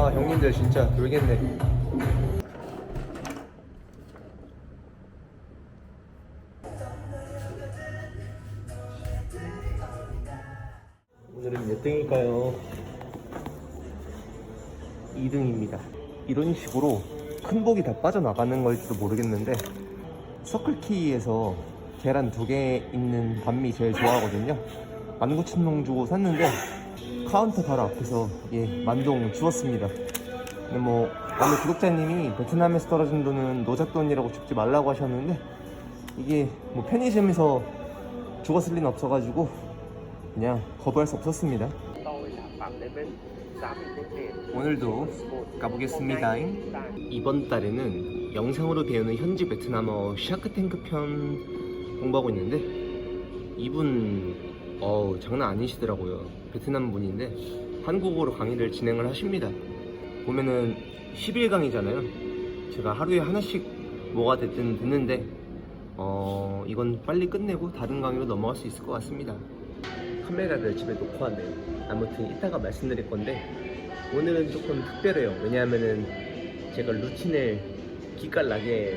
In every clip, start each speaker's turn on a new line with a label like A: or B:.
A: 아 형님들 진짜 놀겠네. 오늘은 몇 등일까요? 2등입니다. 이런 식으로 큰 복이 다 빠져나가는 걸지도 모르겠는데 서클키에서 계란 2개 있는 반미 제일 좋아하거든요. 19,000동 주고 샀는데 카운터 바로 앞에서 만동 주웠습니다. 근데 뭐 오늘 구독자님이 베트남에서 떨어진 돈은 노잣돈이라고 줍지 말라고 하셨는데 이게 뭐 편의점에서 죽었을 리는 없어가지고 그냥 거부할 수 없었습니다. 오늘도 가보겠습니다. 이번 달에는 영상으로 배우는 현지 베트남어 샤크탱크 편 공부하고 있는데 이분 장난 아니시더라고요. 베트남 분인데 한국어로 강의를 진행을 하십니다. 보면은 10일 강의잖아요. 제가 하루에 하나씩 뭐가 됐든 듣는데 이건 빨리 끝내고 다른 강의로 넘어갈 수 있을 것 같습니다. 카메라를 집에 놓고 왔네요. 아무튼 이따가 말씀드릴 건데 오늘은 조금 특별해요. 왜냐하면은 제가 루틴을 기깔나게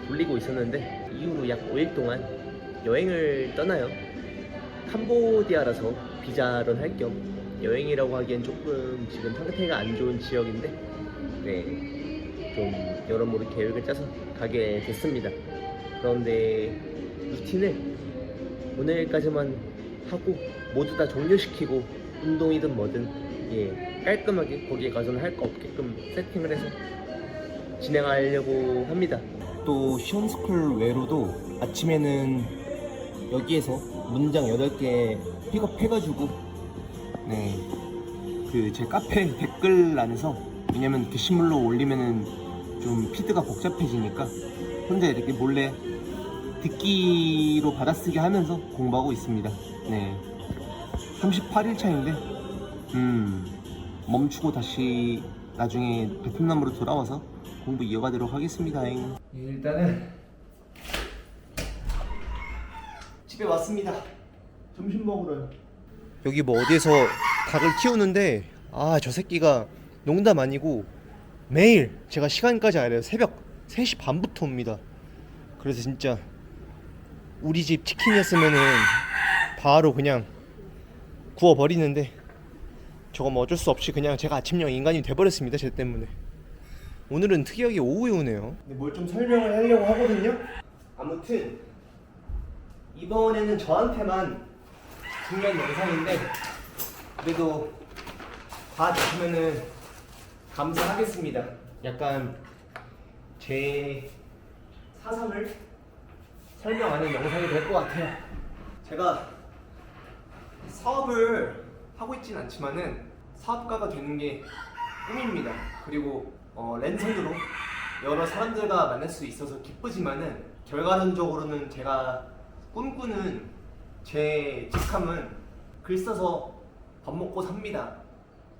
A: 돌리고 있었는데 이후로 약 5일 동안 여행을 떠나요. 캄보디아라서 비자런 할 겸 여행이라고 하기엔 조금 지금 상태가 안 좋은 지역인데 좀 여러모로 계획을 짜서 가게 됐습니다. 그런데 루틴을 오늘까지만 하고 모두 다 종료시키고 운동이든 뭐든 깔끔하게 거기에 가서는 할 거 없게끔 세팅을 해서 진행하려고 합니다. 또 시온스쿨 외로도 아침에는 여기에서 문장 8개 픽업해가지고 그 제 카페 댓글란에서, 왜냐면 게시물로 올리면은 좀 피드가 복잡해지니까 혼자 이렇게 몰래 듣기로 받아쓰기 하면서 공부하고 있습니다. 38일 차인데 멈추고 다시 나중에 베트남으로 돌아와서 공부 이어가도록 하겠습니다. 일단은 집에 왔습니다. 점심 먹으러요. 여기 뭐 어디에서 닭을 키우는데 저 새끼가 농담 아니고 매일 제가 시간까지 알아요. 새벽 3시 반부터 옵니다. 그래서 진짜 우리 집 치킨이었으면은 바로 그냥 구워버리는데 저거 뭐 어쩔 수 없이 그냥 제가 아침형 인간이 돼버렸습니다. 쟤 때문에. 오늘은 특이하게 오후에 오네요. 뭘 좀 설명을 하려고 하거든요. 아무튼 이번에는 저한테만 중요한 영상인데 그래도 봐주시면은 감사하겠습니다. 약간 제 사상을 설명하는 영상이 될 것 같아요. 제가 사업을 하고 있진 않지만은 사업가가 되는 게 꿈입니다. 그리고 랜선으로 여러 사람들과 만날 수 있어서 기쁘지만은 결과론적으로는 제가 꿈꾸는 제 직함은 글 써서 밥 먹고 삽니다,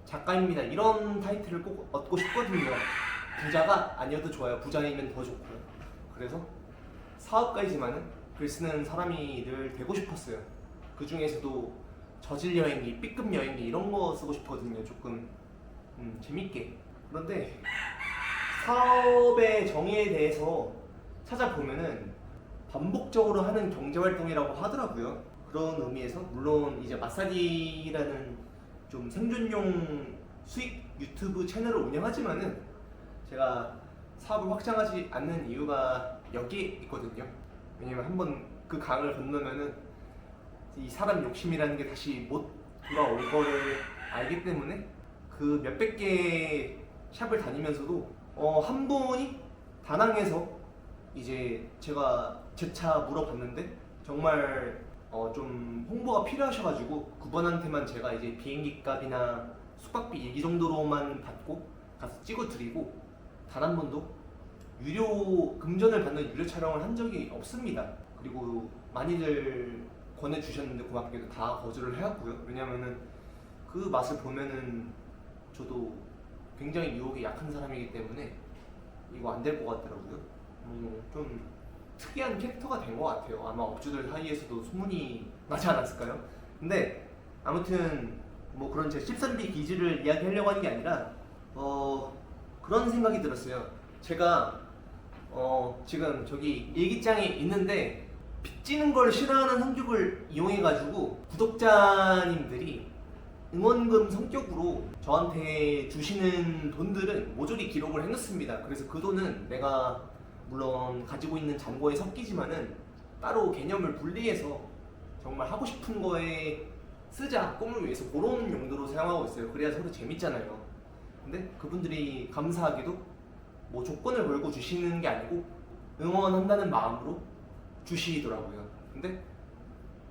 A: 작가입니다, 이런 타이틀을 꼭 얻고 싶거든요. 부자가 아니어도 좋아요. 부자이면 더 좋고요. 그래서 사업가이지만은 글 쓰는 사람이 늘 되고 싶었어요. 그 중에서도 저질 여행기, B급 여행기 이런 거 쓰고 싶거든요. 조금 재밌게. 그런데 사업의 정의에 대해서 찾아보면은 반복적으로 하는 경제활동이라고 하더라고요. 그런 의미에서 물론 이제 마사지라는 좀 생존용 수익 유튜브 채널을 운영하지만은 제가 사업을 확장하지 않는 이유가 여기에 있거든요. 왜냐면 한번 그 강을 건너면은 이 사람 욕심이라는 게 다시 못 돌아올 거를 알기 때문에 그 몇백 개의 샵을 다니면서도 한 분이 다낭에서 이제 제가 제 차 물어봤는데 정말 좀 홍보가 필요하셔가지고 그분한테만 제가 이제 비행기 값이나 숙박비 이 정도로만 받고 가서 찍어드리고 단 한 번도 유료 금전을 받는 유료 촬영을 한 적이 없습니다. 그리고 많이들 권해주셨는데 고맙게도 다 거절을 해왔고요. 왜냐면은 그 맛을 보면은 저도 굉장히 유혹이 약한 사람이기 때문에 이거 안 될 것 같더라고요. 좀 특이한 캐릭터가 된 것 같아요. 아마 업주들 사이에서도 소문이 나지 않았을까요? 근데 아무튼 뭐 그런 제 13비 기질을 이야기하려고 하는 게 아니라 그런 생각이 들었어요. 제가 지금 저기 일기장에 있는데 빚지는 걸 싫어하는 성격을 이용해가지고 구독자님들이 응원금 성격으로 저한테 주시는 돈들은 모조리 기록을 해놓습니다. 그래서 그 돈은 내가 물론 가지고 있는 잔고에 섞이지만은 따로 개념을 분리해서 정말 하고 싶은 거에 쓰자, 꿈을 위해서 그런 용도로 사용하고 있어요. 그래야 서로 재밌잖아요. 근데 그분들이 감사하게도 뭐 조건을 걸고 주시는 게 아니고 응원한다는 마음으로 주시더라고요. 근데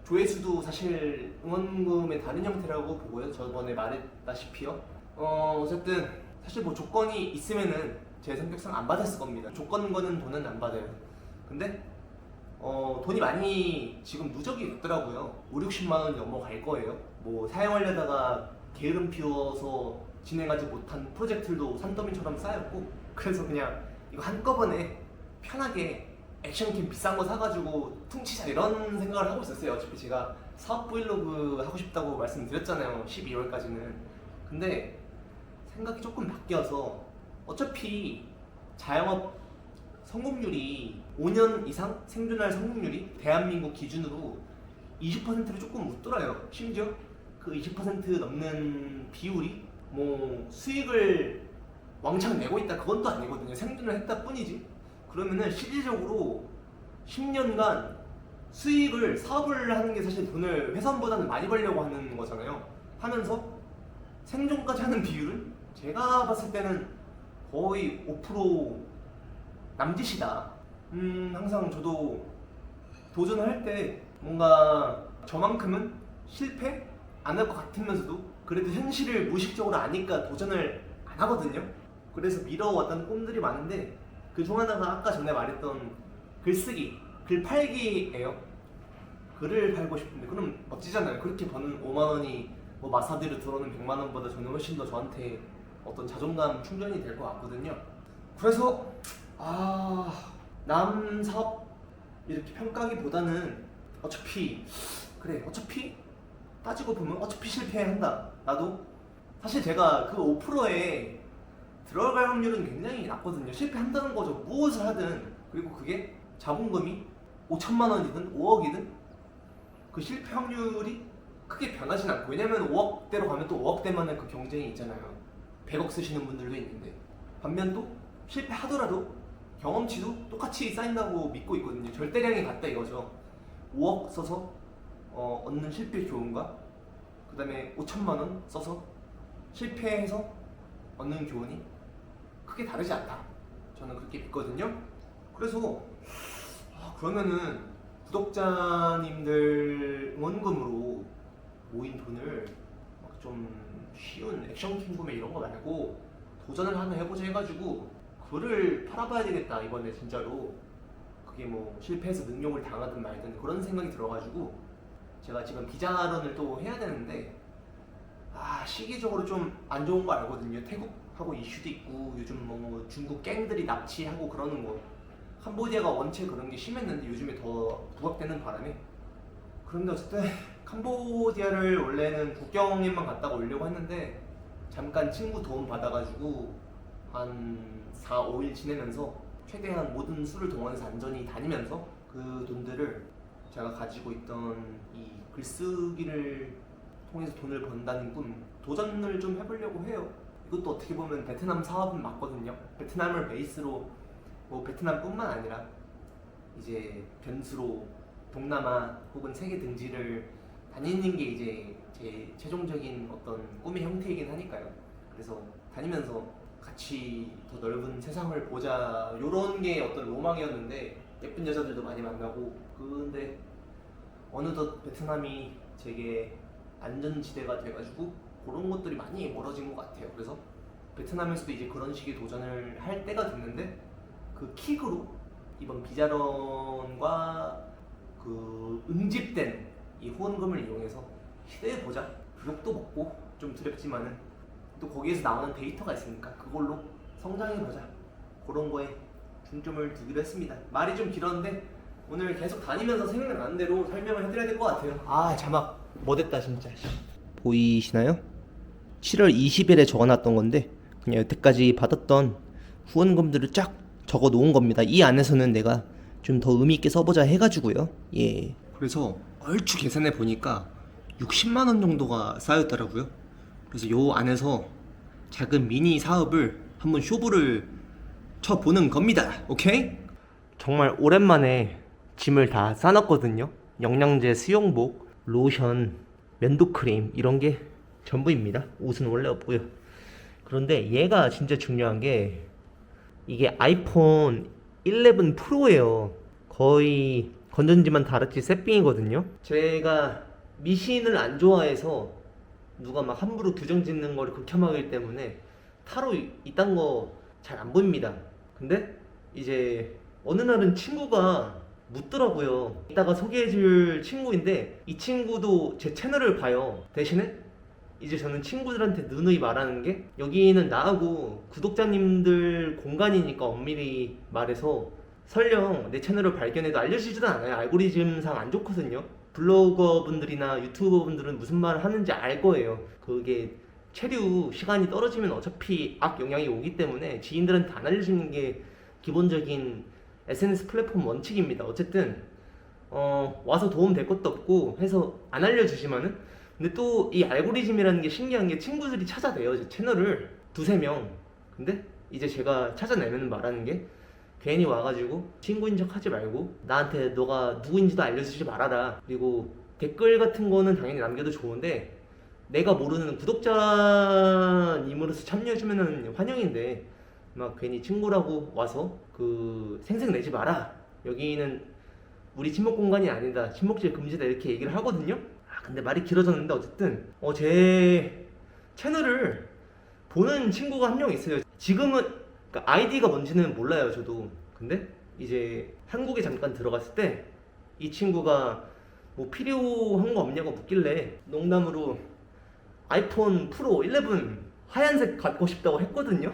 A: 조회수도 사실 응원금의 다른 형태라고 보고요. 저번에 말했다시피요. 어쨌든 사실 뭐 조건이 있으면은 제 성격상 안 받았을 겁니다. 조건 거는 돈은 안 받아요. 근데 돈이 많이 지금 누적이 됐더라고요. 5, 60만 원이 넘어갈 거예요. 뭐 사용하려다가 게으름 피워서 진행하지 못한 프로젝트들도 산더미처럼 쌓였고, 그래서 그냥 이거 한꺼번에 편하게 액션캠 비싼 거 사가지고 퉁치자 이런 생각을 하고 있었어요. 어차피 제가 사업 브이로그 하고 싶다고 말씀드렸잖아요. 12월까지는. 근데 생각이 조금 바뀌어서 어차피 자영업 성공률이 5년 이상 생존할 성공률이 대한민국 기준으로 20%를 조금 웃돌아요. 심지어 그 20% 넘는 비율이 뭐 수익을 왕창 내고 있다 그건 또 아니거든요. 생존을 했다 뿐이지. 그러면은 실질적으로 10년간 수익을 사업을 하는 게 사실 돈을 회사원보다는 많이 벌려고 하는 거잖아요. 하면서 생존까지 하는 비율은 제가 봤을 때는 거의 5% 남짓이다. 항상 저도 도전을 할 때 뭔가 저만큼은 실패 안 할 것 같으면서도 그래도 현실을 무의식적으로 아니까 도전을 안 하거든요. 그래서 미뤄왔던 꿈들이 많은데 그 중 하나가 아까 전에 말했던 글쓰기, 글 팔기예요. 글을 팔고 싶은데 그럼 멋지잖아요. 그렇게 버는 5만 원이 뭐 마사디로 들어오는 100만 원보다 저는 훨씬 더 저한테 어떤 자존감 충전이 될 것 같거든요. 그래서 남 사업 이렇게 평가하기보다는 어차피 따지고 보면 어차피 실패한다. 나도 사실 제가 그 5%에 들어갈 확률은 굉장히 낮거든요. 실패한다는 거죠. 무엇을 하든. 그리고 그게 자본금이 5천만 원이든 5억이든 그 실패 확률이 크게 변하진 않고, 왜냐면 5억대로 가면 또 5억대만의 그 경쟁이 있잖아요. 100억 쓰시는 분들도 있는데, 반면 또 실패하더라도 경험치도 똑같이 쌓인다고 믿고 있거든요. 절대량이 같다 이거죠. 5억 써서 얻는 실패 교훈과 그 다음에 5천만 원 써서 실패해서 얻는 교훈이 크게 다르지 않다. 저는 그렇게 믿거든요. 그래서 그러면은 구독자님들 응원금으로 모인 돈을 막 좀 쉬운 액션캠 구매 이런 거 말고 도전을 하나 해보자 해가지고 글을 팔아봐야 되겠다 이번에 진짜로. 그게 뭐 실패해서 능욕을 당하든 말든 그런 생각이 들어가지고 제가 지금 비자런을 또 해야 되는데 시기적으로 좀 안 좋은 거 알거든요. 태국하고 이슈도 있고 요즘 뭐 중국 갱들이 납치하고 그러는 거, 캄보디아가 원체 그런 게 심했는데 요즘에 더 부각되는 바람에. 그런데 어쨌든 캄보디아를 원래는 국경에만 갔다가 오려고 했는데 잠깐 친구 도움 받아가지고 한 4, 5일 지내면서 최대한 모든 수를 동원해서 안전히 다니면서 그 돈들을 제가 가지고 있던 이 글쓰기를 통해서 돈을 번다는 꿈, 도전을 좀 해보려고 해요. 이것도 어떻게 보면 베트남 사업은 맞거든요. 베트남을 베이스로 뭐 베트남뿐만 아니라 이제 변수로 동남아 혹은 세계 등지를 다니는 게 이제 제 최종적인 어떤 꿈의 형태이긴 하니까요. 그래서 다니면서 같이 더 넓은 세상을 보자 요런 게 어떤 로망이었는데, 예쁜 여자들도 많이 만나고. 근데 어느덧 베트남이 제게 안전지대가 돼가지고 그런 것들이 많이 멀어진 것 같아요. 그래서 베트남에서도 이제 그런 식의 도전을 할 때가 됐는데 그 킥으로 이번 비자런과 그 응집된 이 후원금을 이용해서 시도해보자. 욕도 먹고 좀 두렵지만은 또 거기에서 나오는 데이터가 있으니까 그걸로 성장해보자, 그런 거에 중점을 두기로 했습니다. 말이 좀 길었는데 오늘 계속 다니면서 생각나는 대로 설명을 해드려야 될 것 같아요. 자막 뭐 됐다 진짜. 보이시나요? 7월 20일에 적어놨던 건데 그냥 여태까지 받았던 후원금들을 쫙 적어 놓은 겁니다. 이 안에서는 내가 좀 더 의미 있게 써보자 해가지고요. 예. 그래서 얼추 계산해 보니까 60만 원 정도가 쌓였더라고요. 그래서 요 안에서 작은 미니 사업을 한번 쇼부를 쳐보는 겁니다. 오케이? 정말 오랜만에 짐을 다 싸놨거든요. 영양제, 수영복, 로션, 면도크림 이런 게 전부입니다. 옷은 원래 없고요. 그런데 얘가 진짜 중요한 게 이게 아이폰 11 프로예요. 거의 건전지만 달았지 새삥이거든요. 제가 미신을 안 좋아해서 누가 막 함부로 규정 짓는 거를 극혐하기 때문에 타로 이딴 거 잘 안 보입니다. 근데 이제 어느 날은 친구가 묻더라고요. 이따가 소개해줄 친구인데 이 친구도 제 채널을 봐요. 대신에 이제 저는 친구들한테 누누이 말하는 게 여기는 나하고 구독자님들 공간이니까 엄밀히 말해서 설령 내 채널을 발견해도 알려주지도 않아요. 알고리즘상 안 좋거든요. 블로거 분들이나 유튜버 분들은 무슨 말을 하는지 알 거예요. 그게 체류 시간이 떨어지면 어차피 악 영향이 오기 때문에 지인들한테 안 알려주는 게 기본적인 SNS 플랫폼 원칙입니다. 어쨌든 와서 도움 될 것도 없고 해서 안 알려주지만은 근데 또 이 알고리즘이라는 게 신기한 게 친구들이 찾아내요. 제 채널을 두세 명. 근데 이제 제가 찾아내면 말하는 게 괜히 와가지고 친구인 척 하지 말고 나한테 너가 누구인지도 알려주지 말아라. 그리고 댓글 같은 거는 당연히 남겨도 좋은데 내가 모르는 구독자님으로서 참여해주면은 환영인데 막 괜히 친구라고 와서 그 생색 내지 마라. 여기는 우리 친목 공간이 아니다. 친목질 금지다. 이렇게 얘기를 하거든요. 근데 말이 길어졌는데 어쨌든 제 채널을 보는 친구가 한 명 있어요. 지금은 그러니까 아이디가 뭔지는 몰라요 저도. 근데 이제 한국에 잠깐 들어갔을 때 이 친구가 뭐 필요한 거 없냐고 묻길래 농담으로 아이폰 프로 11 하얀색 갖고 싶다고 했거든요.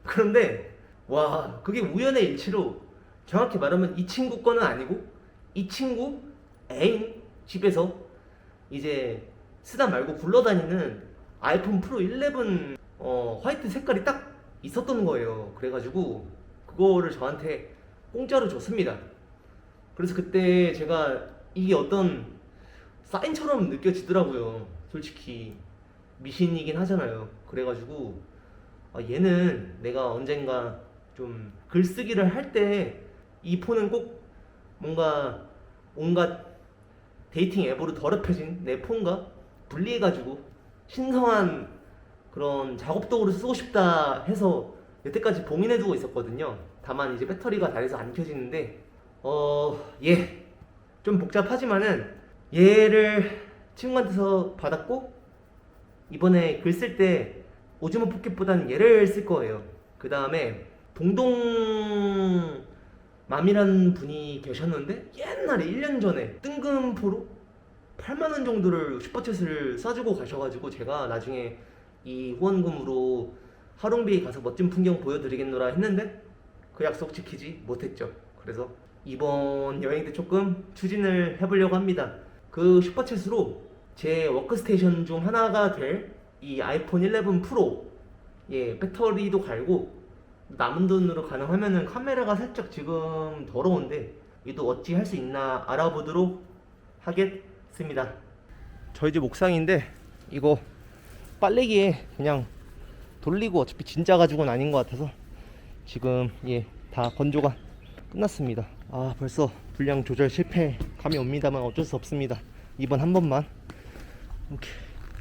A: 그런데 와 그게 우연의 일치로 정확히 말하면 이 친구 거는 아니고 이 친구 애인 집에서 이제 쓰다 말고 굴러다니는 아이폰 프로 11 화이트 색깔이 딱 있었던 거예요. 그래가지고 그거를 저한테 공짜로 줬습니다. 그래서 그때 제가 이게 어떤 사인처럼 느껴지더라고요. 솔직히 미신이긴 하잖아요. 그래가지고 얘는 내가 언젠가 좀 글쓰기를 할 때 이 폰은 꼭 뭔가 온갖 데이팅 앱으로 더럽혀진 내 폰과 분리해가지고 신성한 그런 작업도구로 쓰고 싶다 해서 여태까지 봉인해두고 있었거든요. 다만 이제 배터리가 다 돼서 안 켜지는데 좀 복잡하지만은 얘를 친구한테서 받았고 이번에 글 쓸 때 오즈모 포켓보다는 얘를 쓸 거예요. 그 다음에 동동맘이라는 분이 계셨는데 옛날에 1년 전에 뜬금포로 8만원 정도를 슈퍼챗을 쏴주고 가셔가지고 제가 나중에 이 후원금으로 하롱베이 가서 멋진 풍경 보여드리겠노라 했는데 그 약속 지키지 못했죠. 그래서 이번 여행 때 조금 추진을 해보려고 합니다. 그 슈퍼챗으로 제 워크스테이션 중 하나가 될 이 아이폰 11 프로 배터리도 갈고 남은 돈으로 가능하면은 카메라가 살짝 지금 더러운데 이도 어찌 할 수 있나 알아보도록 하겠습니다. 저 이제 목상인데 이거 빨래기에 그냥 돌리고 어차피 진짜 가죽은 아닌 것 같아서 지금 다 건조가 끝났습니다. 벌써 분량 조절 실패 감이 옵니다만 어쩔 수 없습니다. 이번 한 번만 이렇게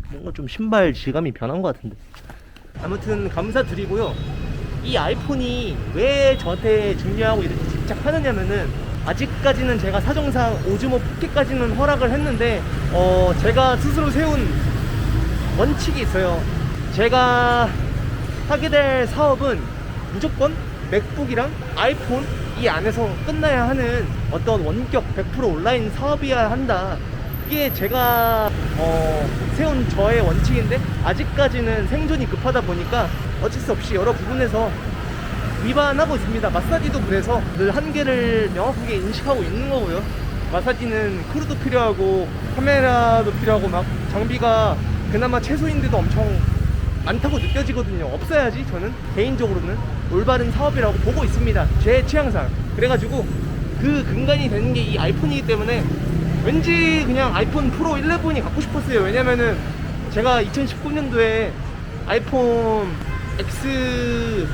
A: 뭔가 좀 신발 질감이 변한 것 같은데 아무튼 감사드리고요. 이 아이폰이 왜 저한테 중요하고 이렇게 집착하느냐면은 아직까지는 제가 사정상 오즈모 포켓까지는 허락을 했는데 제가 스스로 세운 원칙이 있어요. 제가 하게 될 사업은 무조건 맥북이랑 아이폰 이 안에서 끝나야 하는 어떤 원격 100% 온라인 사업이어야 한다. 이게 제가 세운 저의 원칙인데 아직까지는 생존이 급하다 보니까 어쩔 수 없이 여러 부분에서 위반하고 있습니다. 마사지도 그래서 늘 한계를 명확하게 인식하고 있는 거고요. 마사지는 크루도 필요하고 카메라도 필요하고 막 장비가 그나마 최소인데도 엄청 많다고 느껴지거든요. 없어야지 저는 개인적으로는 올바른 사업이라고 보고 있습니다. 제 취향상. 그래가지고 그 근간이 되는 게 이 아이폰이기 때문에 왠지 그냥 아이폰 프로 11이 갖고 싶었어요. 왜냐면은 제가 2019년도에 아이폰 X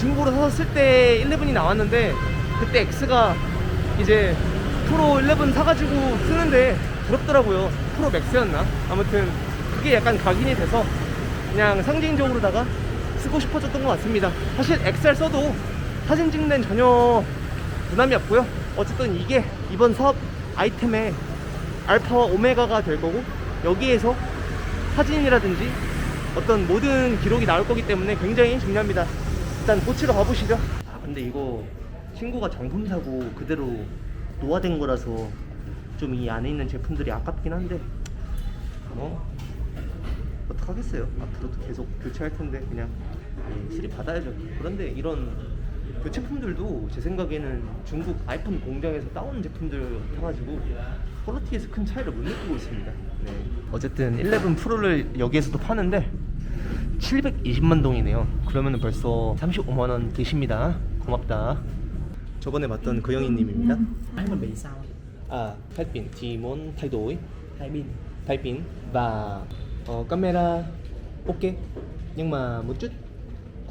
A: 중고로 샀을 때 11이 나왔는데 그때 X가 이제 프로 11 사가지고 쓰는데 부럽더라고요. 프로 맥스였나? 아무튼 그게 약간 각인이 돼서 그냥 상징적으로다가 쓰고 싶어졌던 것 같습니다. 사실 XR 써도 사진 찍는 데는 전혀 부담이 없고요. 어쨌든 이게 이번 사업 아이템의 알파와 오메가가 될 거고 여기에서 사진이라든지 어떤 모든 기록이 나올 거기 때문에 굉장히 중요합니다. 일단 고치러 가보시죠. 아 근데 이거 친구가 정품 사고 그대로 노화된 거라서 좀 이 안에 있는 제품들이 아깝긴 한데 뭐 어떡하겠어요. 앞으로도 계속 교체할 텐데 그냥 수리 받아야죠. 그런데 이런 교체품들도 제 생각에는 중국 아이폰 공장에서 따온 제품들 타가지고 퀄리티에서 큰 차이를 못 느끼고 있습니다. 네. 어쨌든 11 프로를 여기에서도 파는데 720만 동이네요. 그러면 벌써 35만원 계십니다. 고맙다. 저번에 봤던 그 형님입니다.
B: Bán mình bị sao?
A: À, phát pin thì muốn thay đổi
B: Thay pin.
A: và camera ok nhưng mà một chút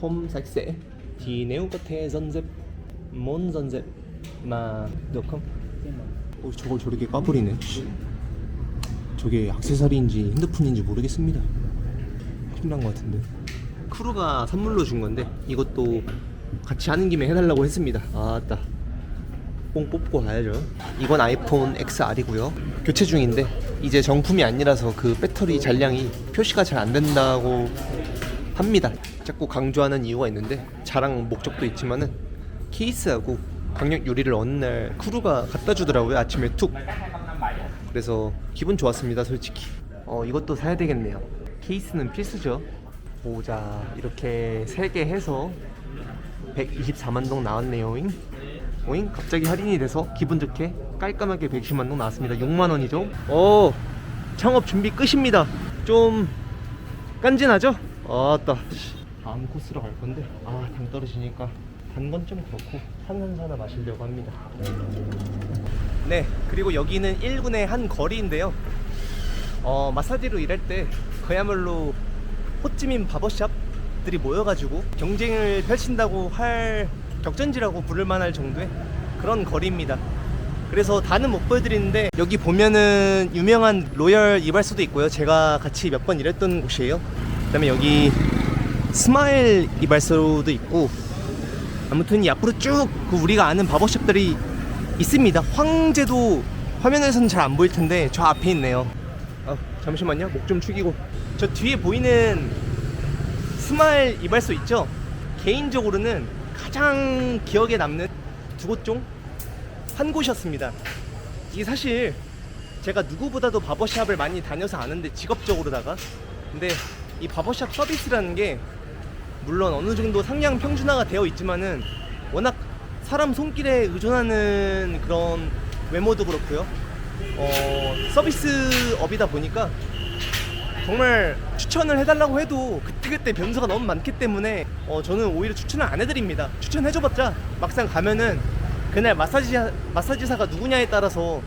A: không sạch sẽ thì nếu có thể dọn dẹp muốn dọn dẹp mà được không? 저걸 저렇게 까버리네. 저게 액세서리인지 핸드폰인지 모르겠습니다. 큰일 난 것 같은데. 크루가 선물로 준 건데 이것도 같이 하는 김에 해달라고 했습니다. 아따 뽕 뽑고 가야죠. 이건 아이폰 XR이고요. 교체 중인데 이제 정품이 아니라서 그 배터리 잔량이 표시가 잘 안 된다고 합니다. 자꾸 강조하는 이유가 있는데 자랑 목적도 있지만은 케이스하고 강력 유리를 어느 날 크루가 갖다 주더라고요. 아침에 툭. 그래서 기분 좋았습니다. 솔직히. 이것도 사야 되겠네요. 케이스는 필수죠. 보자, 이렇게 3개 해서 124만 동 나왔네요. 오잉? 갑자기 할인이 돼서 기분 좋게 깔끔하게 110만 동 나왔습니다. 6만 원이죠. 창업 준비 끝입니다. 좀 깐진하죠? 아따. 다음 코스로 갈 건데 당 떨어지니까 단 건 좀 그렇고 탄산수 하나 마시려고 합니다. 네, 그리고 여기는 1군의 한 거리인데요. 마사지로 일할 때 그야말로 호찌민 바버샵들이 모여가지고 경쟁을 펼친다고 할 격전지라고 부를 만할 정도의 그런 거리입니다. 그래서 다는 못 보여드리는데 여기 보면은 유명한 로열 이발소도 있고요. 제가 같이 몇 번 일했던 곳이에요. 그 다음에 여기 스마일 이발소도 있고 아무튼 이 앞으로 쭉 그 우리가 아는 바버샵들이 있습니다. 황제도 화면에서는 잘 안 보일 텐데 저 앞에 있네요. 잠시만요. 목 좀 축이고. 저 뒤에 보이는 스마일 이발소 있죠? 개인적으로는 가장 기억에 남는 두 곳 중 한 곳이었습니다. 이게 사실 제가 누구보다도 바버샵을 많이 다녀서 아는데 직업적으로다가 근데 이 바버샵 서비스라는 게 물론 어느 정도 상향 평준화가 되어 있지만은 워낙 사람 손길에 의존하는 그런 외모도 그렇고요. 서비스업이다 보니까 정말 추천을 해달라고 해도 그때그때 변수가 너무 많기 때문에 저는 오히려 추천을 안 해드립니다. 추천해줘봤자 막상 가면은 그날 마사지사가 누구냐에 따라서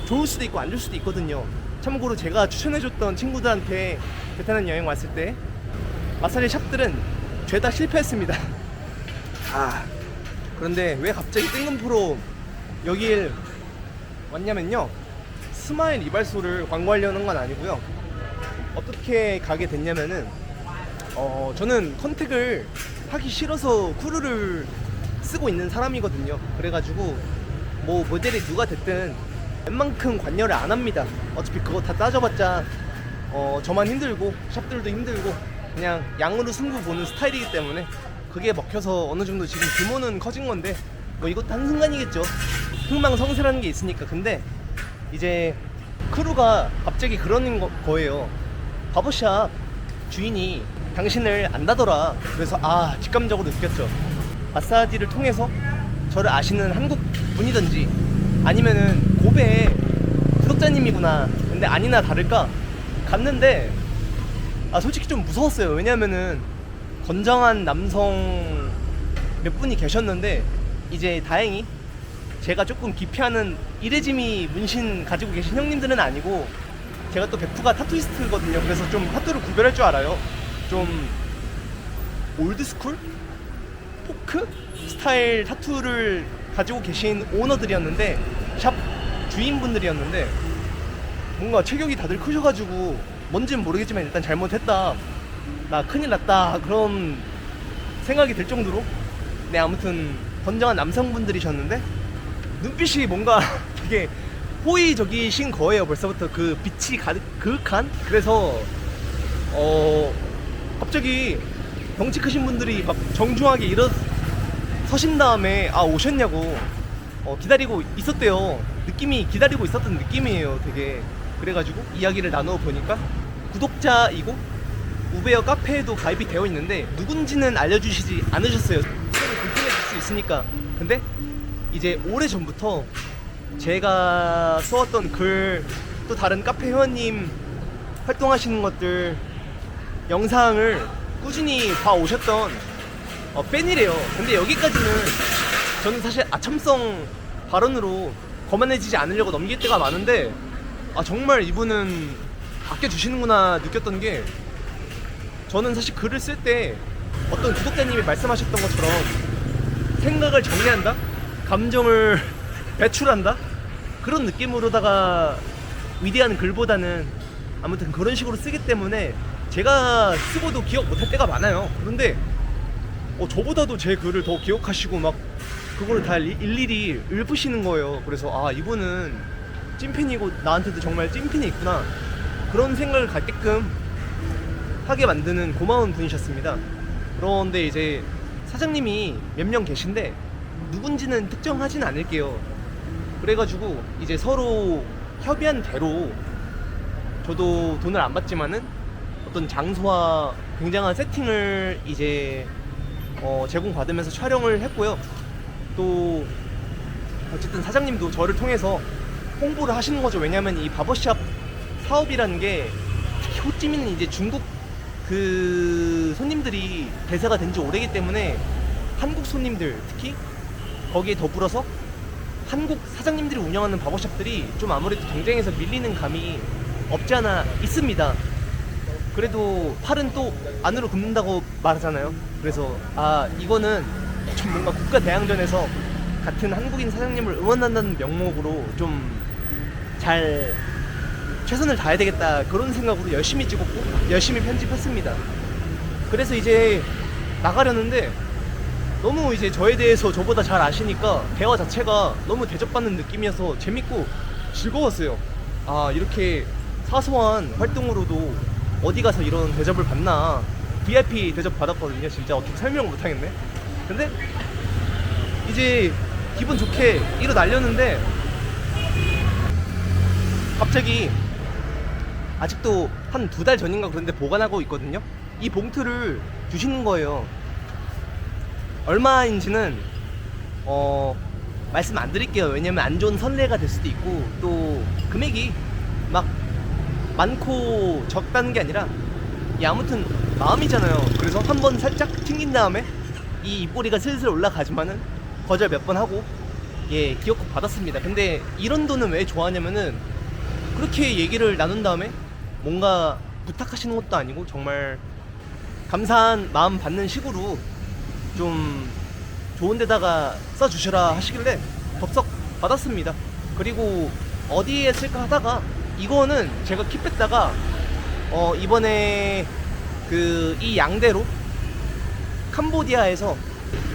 A: 좋을 수도 있고 안 좋을 수도 있거든요. 참고로 제가 추천해줬던 친구들한테 베트남 여행 왔을 때 마사지 샵들은 죄다 실패했습니다. 그런데 왜 갑자기 뜬금포로 여길 왔냐면요, 스마일 이발소를 광고하려는 건 아니고요. 어떻게 가게 됐냐면은 저는 컨택을 하기 싫어서 쿠루를 쓰고 있는 사람이거든요. 그래가지고 뭐 모델이 누가 됐든 웬만큼 관여를 안 합니다. 어차피 그거 다 따져봤자 저만 힘들고 샵들도 힘들고 그냥 양으로 승부 보는 스타일이기 때문에 그게 먹혀서 어느 정도 지금 규모는 커진 건데 뭐 이것도 한순간이겠죠. 흥망성쇠라는 게 있으니까. 근데 이제 크루가 갑자기 그러는 거예요. 바버샵 주인이 당신을 안다더라. 그래서 직감적으로 느꼈죠. 마사지를 통해서 저를 아시는 한국 분이든지 아니면은 고베 구독자님이구나. 근데 아니나 다를까 갔는데 솔직히 좀 무서웠어요. 왜냐면은 건장한 남성 몇 분이 계셨는데 이제 다행히 제가 조금 기피하는 이레지미 문신 가지고 계신 형님들은 아니고, 제가 또 베프가 타투이스트거든요. 그래서 좀 타투를 구별할 줄 알아요. 좀 올드스쿨? 포크? 스타일 타투를 가지고 계신 오너들이었는데, 샵 주인분들이었는데, 뭔가 체격이 다들 크셔가지고 뭔지는 모르겠지만 일단 잘못했다, 나 큰일 났다, 그런 생각이 들 정도로, 네, 아무튼 건장한 남성분들이셨는데 눈빛이 뭔가 되게 호의적이신 거예요. 벌써부터 그 빛이 그윽한. 그래서 갑자기 덩치 크신 분들이 막 정중하게 일어서신 다음에 오셨냐고 기다리고 있었대요. 느낌이 기다리고 있었던 느낌이에요, 되게. 그래가지고 이야기를 나누어 보니까 구독자이고 우베어 카페에도 가입이 되어 있는데 누군지는 알려주시지 않으셨어요. 서로 불편해질 수 있으니까. 근데 이제 오래전부터 제가 써왔던 글, 또 다른 카페 회원님 활동하시는 것들 영상을 꾸준히 봐오셨던 팬이래요. 근데 여기까지는 저는 사실 아첨성 발언으로 거만해지지 않으려고 넘길 때가 많은데, 정말 이분은 아껴주시는구나 느꼈던 게, 저는 사실 글을 쓸 때 어떤 구독자님이 말씀하셨던 것처럼 생각을 정리한다? 감정을 배출한다? 그런 느낌으로다가 위대한 글보다는 아무튼 그런 식으로 쓰기 때문에 제가 쓰고도 기억 못할 때가 많아요. 그런데 저보다도 제 글을 더 기억하시고 막 그거를 다 일일이 읊으시는 거예요. 그래서 이분은 찐팬이고 나한테도 정말 찐팬이 있구나, 그런 생각을 갖게끔 하게 만드는 고마운 분이셨습니다. 그런데 이제 사장님이 몇 명 계신데 누군지는 특정하진 않을게요. 그래가지고 이제 서로 협의한 대로 저도 돈을 안 받지만은 어떤 장소와 굉장한 세팅을 이제 제공받으면서 촬영을 했고요. 또 어쨌든 사장님도 저를 통해서 홍보를 하시는 거죠. 왜냐면 이 바버샵 사업이라는 게, 특히 호찌민은 이제 중국 그 손님들이 대세가 된 지 오래기 때문에 한국 손님들, 특히 거기에 더불어서 한국 사장님들이 운영하는 바버샵들이 좀 아무래도 경쟁에서 밀리는 감이 없지 않아 있습니다. 그래도 팔은 또 안으로 굽는다고 말하잖아요. 그래서 이거는 좀 뭔가 국가 대항전에서 같은 한국인 사장님을 응원한다는 명목으로 좀 잘 최선을 다해야 되겠다, 그런 생각으로 열심히 찍었고 열심히 편집했습니다. 그래서 이제 나가려는데 너무 이제 저에 대해서 저보다 잘 아시니까 대화 자체가 너무 대접받는 느낌이어서 재밌고 즐거웠어요. 이렇게 사소한 활동으로도 어디 가서 이런 대접을 받나. VIP 대접 받았거든요. 진짜 어떻게 설명을 못하겠네. 근데 이제 기분 좋게 일어나려는데 갑자기, 아직도 한 2달 전인가 그런데 보관하고 있거든요. 이 봉투를 주시는 거예요. 얼마인지는 말씀 안 드릴게요. 왜냐면 안 좋은 선례가 될 수도 있고, 또 금액이 막 많고 적다는 게 아니라 아무튼 마음이잖아요. 그래서 한번 살짝 튕긴 다음에 이 입꼬리가 슬슬 올라가지만은 거절 몇 번 하고 기어코 받았습니다. 근데 이런 돈은 왜 좋아하냐면은, 그렇게 얘기를 나눈 다음에 뭔가 부탁하시는 것도 아니고 정말 감사한 마음 받는 식으로 좀 좋은 데다가 써주셔라 하시길래 덥석 받았습니다. 그리고 어디에 쓸까 하다가 이거는 제가 킵했다가 이번에 이 양대로 캄보디아에서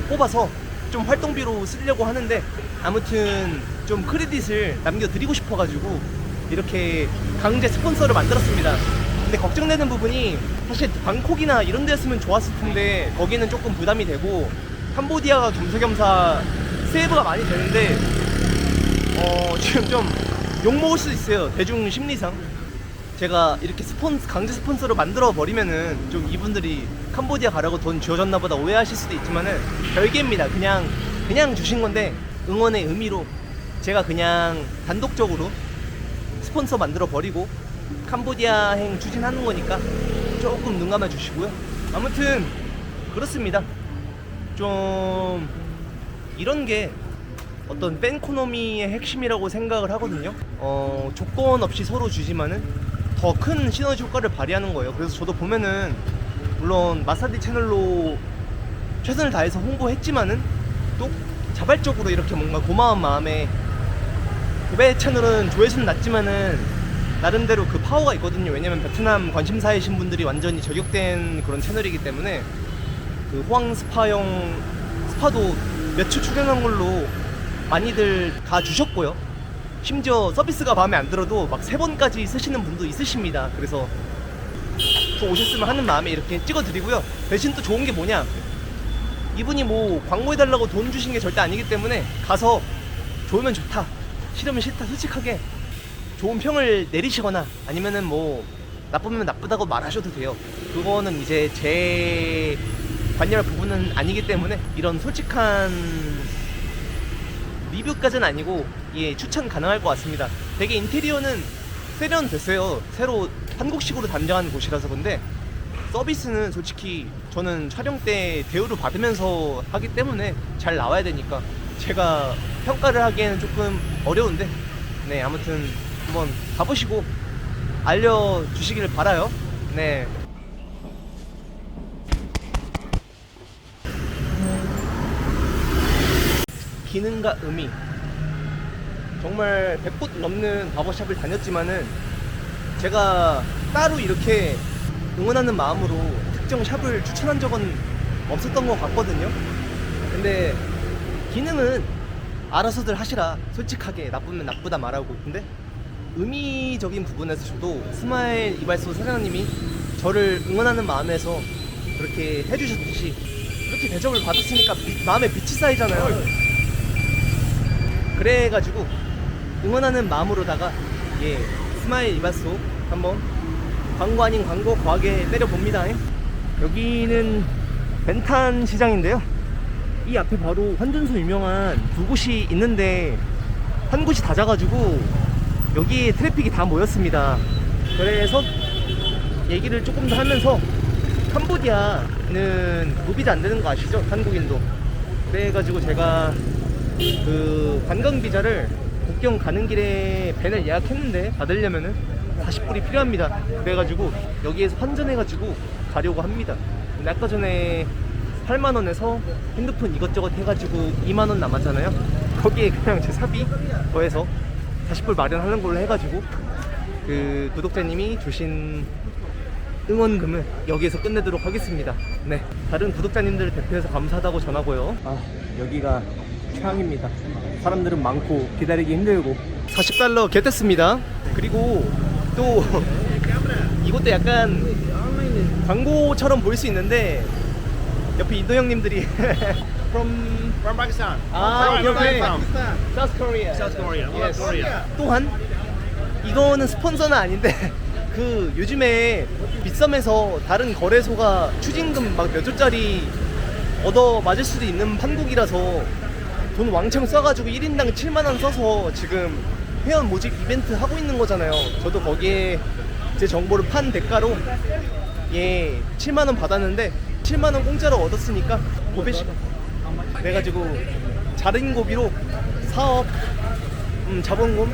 A: 뽑아서 좀 활동비로 쓰려고 하는데, 아무튼 좀 크레딧을 남겨드리고 싶어가지고 이렇게 강제 스폰서를 만들었습니다. 근데 걱정되는 부분이, 사실 방콕이나 이런 데였으면 좋았을 텐데 거기는 조금 부담이 되고 캄보디아가 겸사겸사 세이브가 많이 되는데 지금 좀 욕먹을 수도 있어요, 대중 심리상. 제가 이렇게 강제 스폰서로 만들어 버리면은 좀 이분들이 캄보디아 가려고 돈 주어졌나 보다 오해하실 수도 있지만은 별개입니다. 그냥 주신 건데 응원의 의미로 제가 그냥 단독적으로 스폰서 만들어 버리고 캄보디아행 추진하는 거니까 조금 눈 감아 주시고요. 아무튼 그렇습니다. 좀 이런 게 어떤 팬코노미의 핵심이라고 생각을 하거든요. 조건 없이 서로 주지만은 더 큰 시너지 효과를 발휘하는 거예요. 그래서 저도 보면은 물론 마사디 채널로 최선을 다해서 홍보했지만은 또 자발적으로 이렇게 뭔가 고마운 마음에 도배 채널은 조회수는 낮지만은 나름대로 그 파워가 있거든요. 왜냐면 베트남 관심사이신 분들이 완전히 저격된 그런 채널이기 때문에 그 호황 스파용 스파도 몇 초 출연한 걸로 많이들 가주셨고요. 심지어 서비스가 마음에 안 들어도 막 3번까지 쓰시는 분도 있으십니다. 그래서 또 오셨으면 하는 마음에 이렇게 찍어드리고요. 대신 또 좋은 게 뭐냐, 이분이 뭐 광고해달라고 돈 주신 게 절대 아니기 때문에 가서 좋으면 좋다, 싫으면 싫다 솔직하게 좋은 평을 내리시거나 아니면은 뭐 나쁘면 나쁘다고 말하셔도 돼요. 그거는 이제 제 관여할 부분은 아니기 때문에 이런 솔직한 리뷰까지는 아니고 예, 추천 가능할 것 같습니다. 되게 인테리어는 세련됐어요. 새로 한국식으로 단장한 곳이라서. 근데 서비스는 솔직히 저는 촬영 때 대우를 받으면서 하기 때문에 잘 나와야 되니까 제가 평가를 하기에는 조금 어려운데, 네, 아무튼 한번 가보시고 알려주시기를 바라요. 네. 기능과 의미, 정말 100곳 넘는 바버샵을 다녔지만은 제가 따로 이렇게 응원하는 마음으로 특정 샵을 추천한 적은 없었던 것 같거든요. 근데 기능은 알아서들 하시라, 솔직하게 나쁘면 나쁘다 말하고. 근데 의미적인 부분에서 저도 스마일 이발소 사장님이 저를 응원하는 마음에서 그렇게 해주셨듯이 그렇게 대접을 받았으니까 마음에 빛이 쌓이잖아요. 그래가지고 응원하는 마음으로다가 예, 스마일 이발소 한번 광고 아닌 광고 거하게 때려봅니다. 여기는 벤탄 시장인데요, 이 앞에 바로 환준소 유명한 두 곳이 있는데 한 곳이 닫아가지고 여기에 트래픽이 다 모였습니다. 그래서 얘기를 조금 더 하면서, 캄보디아는 무비자 안 되는 거 아시죠? 한국인도. 그래가지고 제가 그 관광 비자를 국경 가는 길에 밴을 예약했는데 받으려면은 40불이 필요합니다. 그래가지고 여기에서 환전해가지고 가려고 합니다. 근데 아까 전에 8만원에서 핸드폰 이것저것 해가지고 2만원 남았잖아요. 거기에 그냥 제 사비 더해서 40불 마련하는 걸로 해가지고 그 구독자님이 주신 응원금을 여기에서 끝내도록 하겠습니다. 네, 다른 구독자님들을 대표해서 감사하다고 전하고요. 아, 여기가 최악입니다. 사람들은 많고 기다리기 힘들고. 40달러 겟했습니다. 그리고 또 이것도 약간 광고처럼 보일 수 있는데 옆에 인도 형님들이
C: From Pakistan.
A: 아,
C: Where are you
A: from
C: from?
A: South Korea.
C: South Korea.
A: Yes.
C: Korea.
A: 또한 이거는 스폰서는 아닌데 그 요즘에 빗썸에서 다른 거래소가 추징금 막 몇 조짜리 얻어 맞을 수도 있는 판국이라서 돈 왕창 써가지고 1인당 7만원 써서 지금 회원 모집 이벤트 하고 있는 거잖아요. 저도 거기에 제 정보를 판 대가로 예 7만원 받았는데 7만원 공짜로 얻었으니까 고배식 그래가지고 자른 고비로 사업 자본금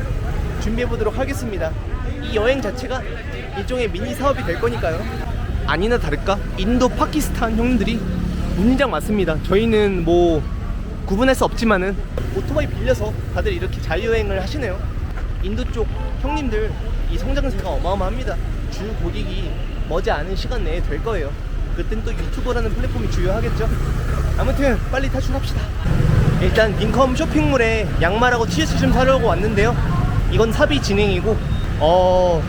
A: 준비해보도록 하겠습니다. 이 여행 자체가 일종의 미니 사업이 될 거니까요. 아니나 다를까 인도 파키스탄 형들이 운이장 많습니다. 저희는 뭐 구분할 수 없지만은 오토바이 빌려서 다들 이렇게 자유여행을 하시네요. 인도 쪽 형님들 이 성장세가 어마어마합니다. 주 고객이 머지않은 시간 내에 될 거예요. 그땐 또 유튜버라는 플랫폼이 주요하겠죠. 아무튼 빨리 탈출합시다. 일단 빈컴 쇼핑몰에 양말하고 티셔츠 좀 사려고 왔는데요. 이건 사비 진행이고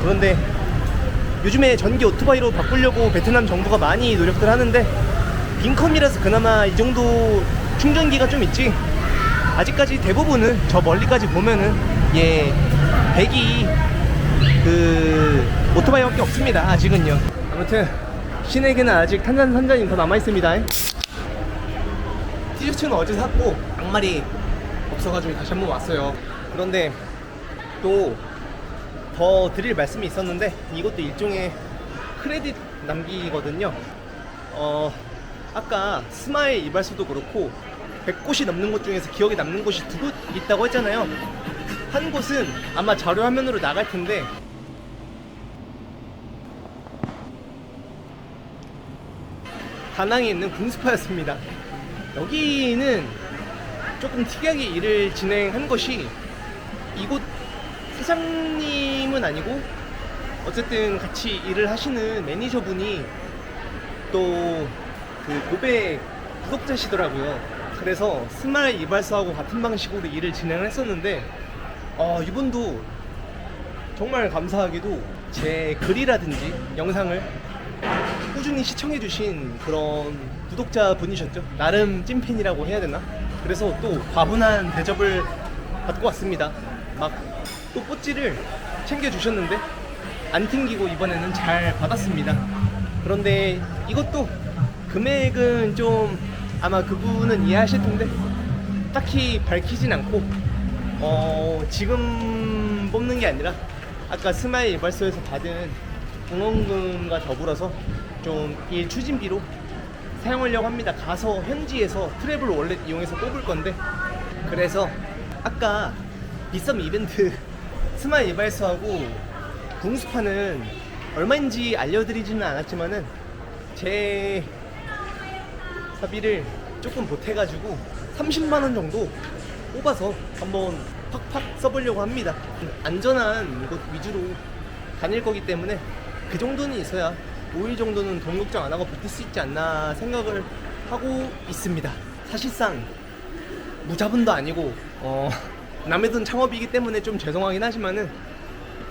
A: 그런데 요즘에 전기 오토바이로 바꾸려고 베트남 정부가 많이 노력들 하는데 빈컴이라서 그나마 이 정도 충전기가 좀 있지, 아직까지 대부분은 저 멀리까지 보면은 예 100이 그 오토바이밖에 없습니다. 아직은요. 아무튼 신에게는 아직 탄산 한 잔이 더 남아있습니다. 티셔츠는 어제 샀고 양말이 없어가지고 다시 한번 왔어요. 그런데 또 더 드릴 말씀이 있었는데 이것도 일종의 크레딧 남기거든요. 아까 스마일 이발소도 그렇고 100곳이 넘는 곳 중에서 기억에 남는 곳이 2곳 있다고 했잖아요. 한 곳은 아마 자료 화면으로 나갈 텐데 다낭에 있는 궁스파였습니다. 여기는 조금 특이하게 일을 진행한 것이 이곳 사장님은 아니고 어쨌든 같이 일을 하시는 매니저분이 또 그 고백 구독자시더라고요. 그래서 스마일 이발소하고 같은 방식으로 일을 진행을 했었는데 이분도 정말 감사하게도 제 글이라든지 영상을 꾸준히 시청해주신 그런 구독자분이셨죠. 나름 찐팬이라고 해야 되나? 그래서 또 과분한 대접을 받고 왔습니다. 막 또 뽀찌를 챙겨주셨는데 안 튕기고 이번에는 잘 받았습니다. 그런데 이것도 금액은 좀 아마 그분은 이해하실 텐데 딱히 밝히진 않고 지금 뽑는 게 아니라 아까 스마일 이발소에서 받은 응원금과 더불어서 좀 일 추진비로 사용하려고 합니다. 가서 현지에서 트래블 월렛 이용해서 뽑을 건데, 그래서 아까 비썸 이벤트 스마일 이발소하고 궁스파는 얼마인지 알려드리지는 않았지만은 제 사비를 조금 보태가지고 30만원 정도 뽑아서 한번 팍팍 써보려고 합니다. 안전한 곳 위주로 다닐 거기 때문에 그 정도는 있어야 5일 정도는 돈 걱정 안 하고 버틸 수 있지 않나 생각을 하고 있습니다. 사실상 무자본도 아니고 남의 돈 창업이기 때문에 좀 죄송하긴 하지만은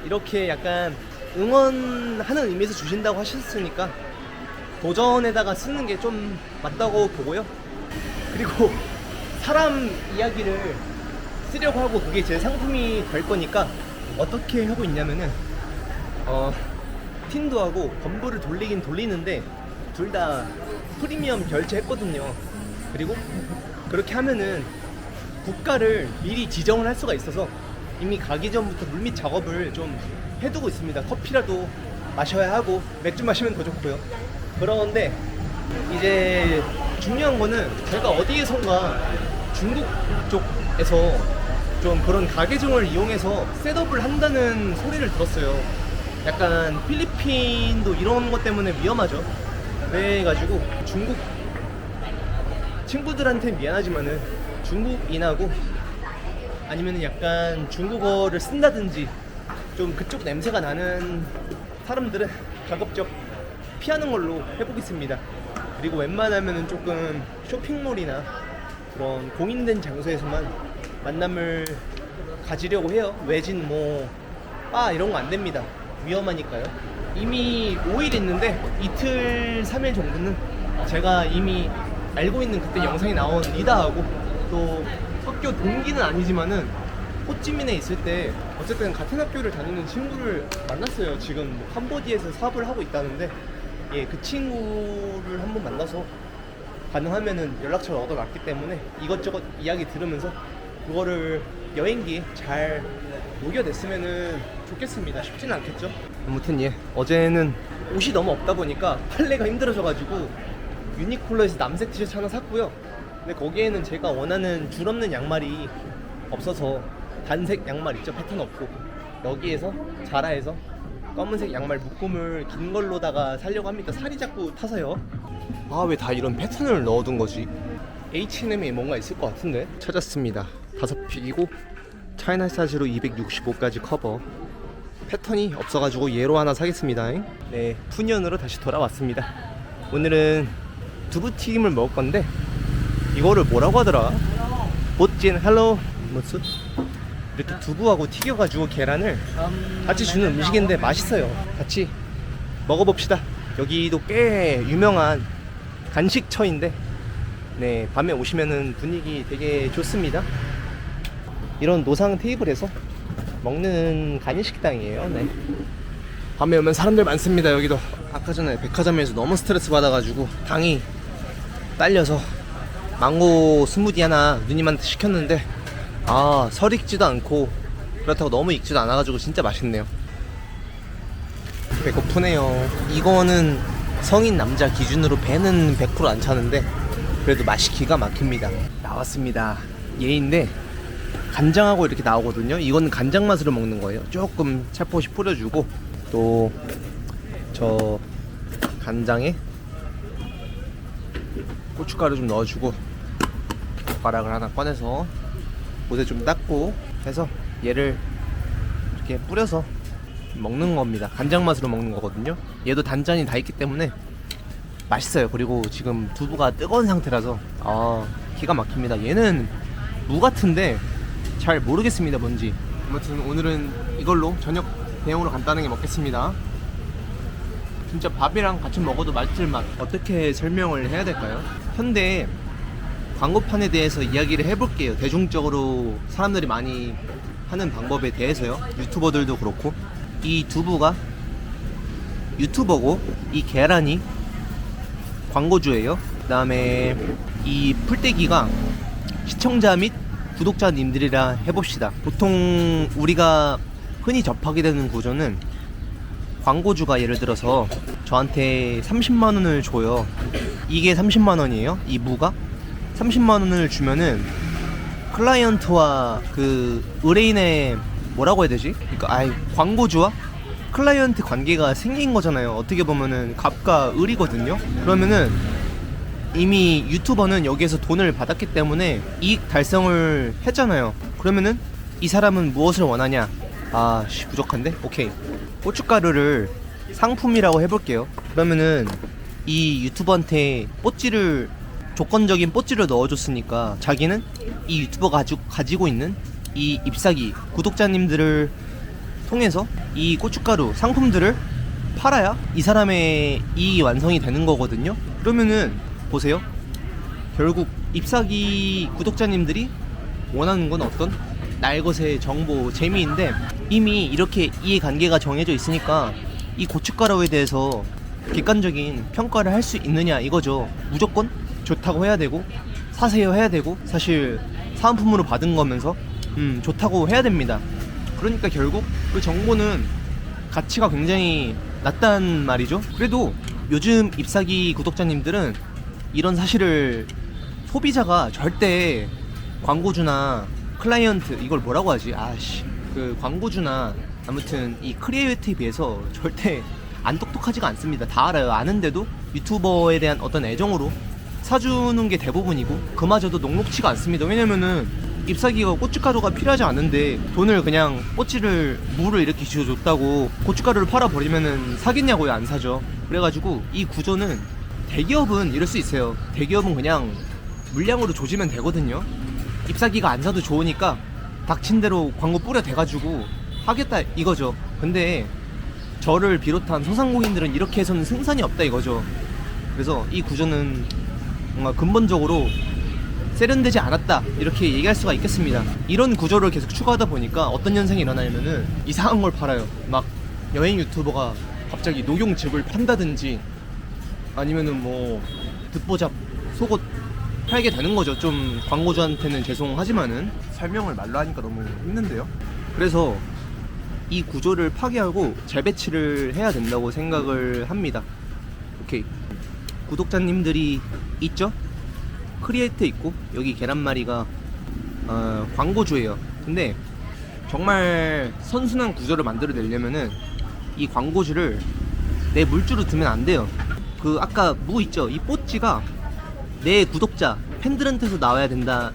A: 이렇게 약간 응원하는 의미에서 주신다고 하셨으니까 도전에다가 쓰는 게 좀 맞다고 보고요. 그리고 사람 이야기를 쓰려고 하고 그게 제 상품이 될 거니까 어떻게 하고 있냐면은 틴도하고 건보를 돌리긴 돌리는데 둘 다 프리미엄 결제했거든요. 그리고 그렇게 하면은 국가를 미리 지정을 할 수가 있어서 이미 가기 전부터 물밑 작업을 좀 해두고 있습니다. 커피라도 마셔야 하고 맥주 마시면 더 좋고요. 그런데 이제 중요한 거는 제가 어디에선가 중국 쪽에서 좀 그런 가계정을 이용해서 셋업을 한다는 소리를 들었어요. 약간 필리핀도 이런 것 때문에 위험하죠. 그래가지고 중국 친구들한테 미안하지만은 중국인하고 아니면 약간 중국어를 쓴다든지 좀 그쪽 냄새가 나는 사람들은 가급적 피하는 걸로 해보겠습니다. 그리고 웬만하면은 조금 쇼핑몰이나 그런 공인된 장소에서만 만남을 가지려고 해요. 외진 바 이런 거 안 됩니다. 위험하니까요. 이미 5일 있는데 이틀 3일 정도는 제가 이미 알고 있는 그때 영상이 나온 리다하고 또 학교 동기는 아니지만은 호찌민에 있을 때 어쨌든 같은 학교를 다니는 친구를 만났어요. 지금 캄보디아에서 사업을 하고 있다는데 그 친구를 한번 만나서 가능하면은 연락처를 얻어놨기 때문에 이것저것 이야기 들으면서 그거를 여행기에 잘 녹여냈으면은 좋겠습니다. 쉽지는 않겠죠. 아무튼 어제는 옷이 너무 없다 보니까 판매가 힘들어져가지고 유니클로에서 남색 티셔츠 하나 샀고요. 근데 거기에는 제가 원하는 줄 없는 양말이 없어서 단색 양말 있죠, 패턴 없고 여기에서 자라에서 검은색 양말 묶음을 긴 걸로다가 살려고 합니다. 살이 자꾸 타서요. 왜 다 이런 패턴을 넣어둔 거지? H&M에 뭔가 있을 것 같은데. 찾았습니다. 5픽이고 차이나 사이즈로 265까지 커버. 패턴이 없어가지고 얘로 하나 사겠습니다. 네, 푸니언으로 다시 돌아왔습니다. 오늘은 두부튀김을 먹을 건데 이거를 뭐라고 하더라? 보찐 헬로 무슨 이렇게 두부하고 튀겨가지고 계란을 같이 주는 음식인데 맛있어요. 같이 먹어봅시다. 여기도 꽤 유명한 간식처인데 네, 밤에 오시면은 분위기 되게 좋습니다. 이런 노상 테이블에서 먹는 간이식당이에요. 네. 밤에 오면 사람들 많습니다. 여기도 아까 전에 백화점에서 너무 스트레스 받아가지고 당이 딸려서 망고 스무디 하나 누님한테 시켰는데 설 익지도 않고 그렇다고 너무 익지도 않아가지고 진짜 맛있네요. 배고프네요. 이거는 성인 남자 기준으로 배는 100% 안 차는데 그래도 맛이 기가 막힙니다. 나왔습니다. 얘인데 간장하고 이렇게 나오거든요. 이건 간장 맛으로 먹는 거예요. 조금 살포시 뿌려주고 또 저 간장에 고춧가루 좀 넣어주고 젓가락을 하나 꺼내서 옷에 좀 닦고 해서 얘를 이렇게 뿌려서 먹는 겁니다. 간장 맛으로 먹는 거거든요. 얘도 단짠이 다 있기 때문에 맛있어요. 그리고 지금 두부가 뜨거운 상태라서 기가 막힙니다. 얘는 무 같은데 잘 모르겠습니다, 뭔지. 아무튼 오늘은 이걸로 저녁 대용으로 간단하게 먹겠습니다. 진짜 밥이랑 같이 먹어도 맛질 맛. 어떻게 설명을 해야 될까요? 현대 광고판에 대해서 이야기를 해볼게요. 대중적으로 사람들이 많이 하는 방법에 대해서요. 유튜버들도 그렇고. 이 두부가 유튜버고 이 계란이 광고주예요. 그 다음에 이 풀떼기가 시청자 및 구독자님들이라 해봅시다. 보통 우리가 흔히 접하게 되는 구조는 광고주가 예를 들어서 저한테 30만원을 줘요. 이게 30만원이에요. 이 무가 30만원을 주면은 클라이언트와 그 의뢰인의 뭐라고 해야 되지? 그러니까 광고주와 클라이언트 관계가 생긴 거잖아요. 어떻게 보면은 갑과 을이거든요. 그러면은 이미 유튜버는 여기에서 돈을 받았기 때문에 이익 달성을 했잖아요. 그러면은 이 사람은 무엇을 원하냐? 부족한데? 오케이. 고춧가루를 상품이라고 해볼게요. 그러면은 이 유튜버한테 조건적인 뽀찌를 넣어줬으니까 자기는 이 유튜버가 가지고 있는 이 잎사귀 구독자님들을 통해서 이 고춧가루 상품들을 팔아야 이 사람의 이익이 완성이 되는 거거든요. 그러면은 보세요. 결국 잎사귀 구독자님들이 원하는 건 어떤 날것의 정보, 재미인데 이미 이렇게 이해관계가 정해져 있으니까 이 고춧가루에 대해서 객관적인 평가를 할 수 있느냐 이거죠. 무조건 좋다고 해야 되고 사세요 해야 되고 사실 사은품으로 받은 거면서 좋다고 해야 됩니다. 그러니까 결국 그 정보는 가치가 굉장히 낮단 말이죠. 그래도 요즘 잎사귀 구독자님들은 이런 사실을 소비자가 절대 광고주나 클라이언트 이걸 뭐라고 하지? 그 광고주나 아무튼 이 크리에이터에 비해서 절대 안 똑똑하지가 않습니다. 다 알아요. 아는데도 유튜버에 대한 어떤 애정으로 사주는 게 대부분이고 그마저도 녹록치가 않습니다. 왜냐면은 잎사귀가 고춧가루가 필요하지 않은데 돈을 그냥 무를 이렇게 지어줬다고 고춧가루를 팔아버리면은 사겠냐고요? 안 사죠. 그래가지고 이 구조는 대기업은 이럴 수 있어요. 대기업은 그냥 물량으로 조지면 되거든요. 잎사귀가 안 사도 좋으니까 닥친 대로 광고 뿌려 대가지고 하겠다 이거죠. 근데 저를 비롯한 소상공인들은 이렇게 해서는 생산이 없다 이거죠. 그래서 이 구조는 뭔가 근본적으로 세련되지 않았다 이렇게 얘기할 수가 있겠습니다. 이런 구조를 계속 추가하다 보니까 어떤 현상이 일어나냐면은 이상한 걸 팔아요. 막 여행 유튜버가 갑자기 녹용즙을 판다든지 아니면은 뭐 듣보잡 속옷 팔게 되는 거죠. 좀 광고주한테는 죄송하지만은 설명을 말로 하니까 너무 힘든데요. 그래서 이 구조를 파괴하고 재배치를 해야 된다고 생각을 합니다. 오케이. 구독자님들이 있죠? 크리에이터 있고 여기 계란말이가 광고주예요. 근데 정말 선순환 구조를 만들어내려면은 이 광고주를 내 물주로 두면 안 돼요. 그 아까 무 있죠? 이 뽀찌가 내 구독자 팬들한테서 나와야 된다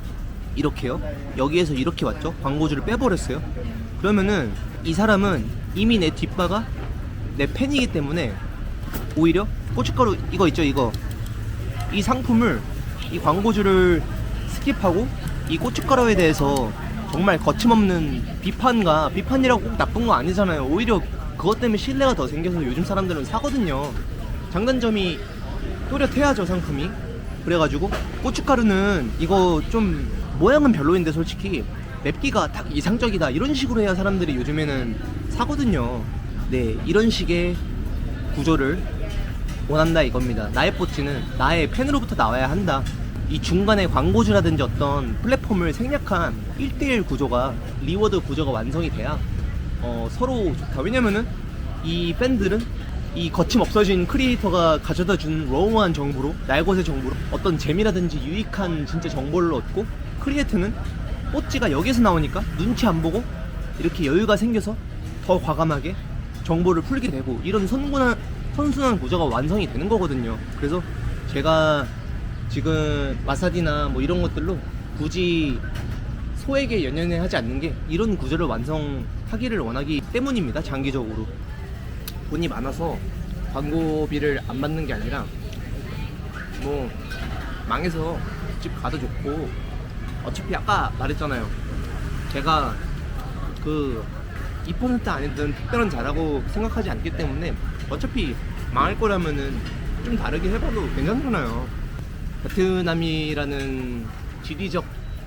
A: 이렇게요. 여기에서 이렇게 왔죠. 광고주를 빼버렸어요. 그러면은 이 사람은 이미 내 뒷바가 내 팬이기 때문에 오히려 고춧가루 이거 있죠, 이거 이 상품을 이 광고주를 스킵하고 이 고춧가루에 대해서 정말 거침없는 비판이라고 꼭 나쁜 거 아니잖아요. 오히려 그것 때문에 신뢰가 더 생겨서 요즘 사람들은 사거든요. 장단점이 또렷해야죠, 상품이. 그래가지고 고춧가루는 이거 좀 모양은 별로인데 솔직히 맵기가 딱 이상적이다 이런 식으로 해야 사람들이 요즘에는 사거든요. 네, 이런 식의 구조를 원한다 이겁니다. 나의 뽀찌는 나의 팬으로부터 나와야 한다. 이 중간에 광고주라든지 어떤 플랫폼을 생략한 1대1 구조가 리워드 구조가 완성이 돼야 서로 좋다. 왜냐면은 이 팬들은 이 거침없어진 크리에이터가 가져다 준 러우한 정보로, 날것의 정보로 어떤 재미라든지 유익한 진짜 정보를 얻고, 크리에이터는 뽀찌가 여기서 나오니까 눈치 안 보고 이렇게 여유가 생겨서 더 과감하게 정보를 풀게 되고, 이런 선순환 구조가 완성이 되는 거거든요. 그래서 제가 지금 마사디나 뭐 이런 것들로 굳이 소액에 연연해 하지 않는 게 이런 구조를 완성하기를 원하기 때문입니다. 장기적으로 돈이 많아서 광고비를 안 받는 게 아니라, 뭐 망해서 집 가도 좋고, 어차피 아까 말했잖아요, 제가 그 2% 아니든 특별한 자라고 생각하지 않기 때문에 어차피 망할 거라면은 좀 다르게 해봐도 괜찮잖아요. 베트남이라는 지리적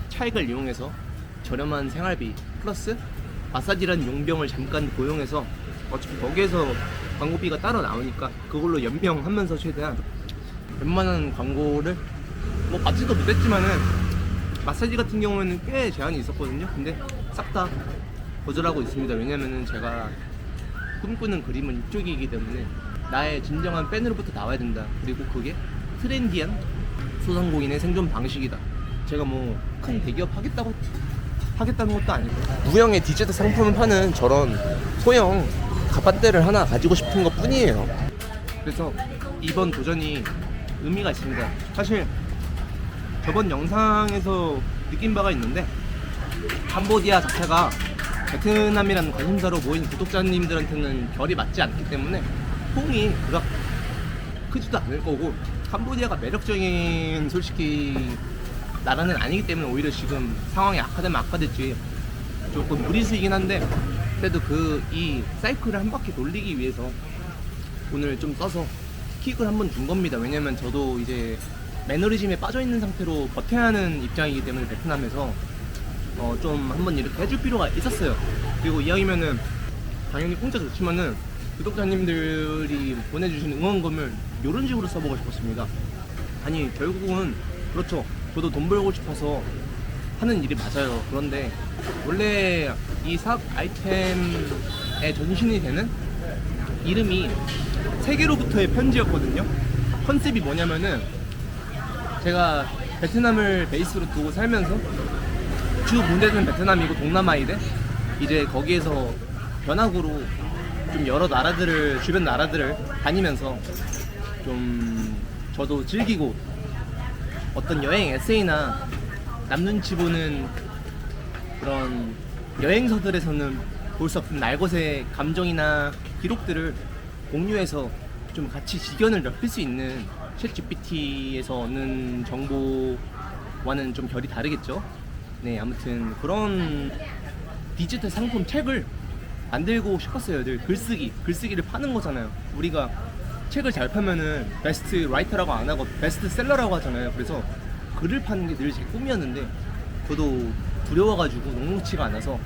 A: 차익을 이용해서 저렴한 생활비 플러스 마사지라는 용병을 잠깐 고용해서 어차피 거기에서 광고비가 따로 나오니까 그걸로 연명하면서 최대한 웬만한 광고를 뭐 받지도 못했지만은, 마사지 같은 경우에는 꽤 제한이 있었거든요. 근데 싹 다 거절하고 있습니다. 왜냐면은 제가 꿈꾸는 그림은 이쪽이기 때문에 나의 진정한 팬으로부터 나와야 된다. 그리고 그게 트렌디한 소상공인의 생존 방식이다. 제가 뭐 큰 대기업 하겠다는 것도 아니고, 무형의 디저트 상품을 파는 저런 소형 가판대를 하나 가지고 싶은 것 뿐이에요. 그래서 이번 도전이 의미가 있습니다. 사실 저번 영상에서 느낀 바가 있는데, 캄보디아 자체가 베트남이라는 관심사로 모인 구독자님들한테는 결이 맞지 않기 때문에 호응이 그닥 크지도 않을 거고, 캄보디아가 매력적인 솔직히 나라는 아니기 때문에 오히려 지금 상황이 악화되면 악화됐지 조금 무리수이긴 한데, 그래도 이 사이클을 한 바퀴 돌리기 위해서 오늘 좀 써서 킥을 한번 준 겁니다. 왜냐면 저도 이제 매너리즘에 빠져있는 상태로 버텨야 하는 입장이기 때문에 베트남에서 좀 한번 이렇게 해줄 필요가 있었어요. 그리고 이왕이면은 당연히 공짜 좋지만은 구독자님들이 보내주신 응원금을 이런 식으로 써보고 싶었습니다. 아니 결국은 그렇죠, 저도 돈 벌고 싶어서 하는 일이 맞아요. 그런데 원래 이 사업 아이템의 전신이 되는 이름이 세계로부터의 편지였거든요. 컨셉이 뭐냐면은, 제가 베트남을 베이스로 두고 살면서 주 문제는 베트남이고 동남아이데, 이제 거기에서 변화구로 좀 여러 나라들을, 주변 나라들을 다니면서 좀 저도 즐기고, 어떤 여행 에세이나 남 눈치 보는 그런 여행서들에서는 볼 수 없는 날것의 감정이나 기록들을 공유해서 좀 같이 지견을 넓힐 수 있는, 챗 GPT에서 얻는 정보와는 좀 결이 다르겠죠. 네, 아무튼 그런 디지털 상품 책을 만들고 싶었어요. 늘 글쓰기를 파는 거잖아요. 우리가 책을 잘 파면은 베스트 라이터라고 안 하고 베스트 셀러라고 하잖아요. 그래서 글을 파는 게 늘 제 꿈이었는데, 저도 두려워가지고 녹록치가 않아서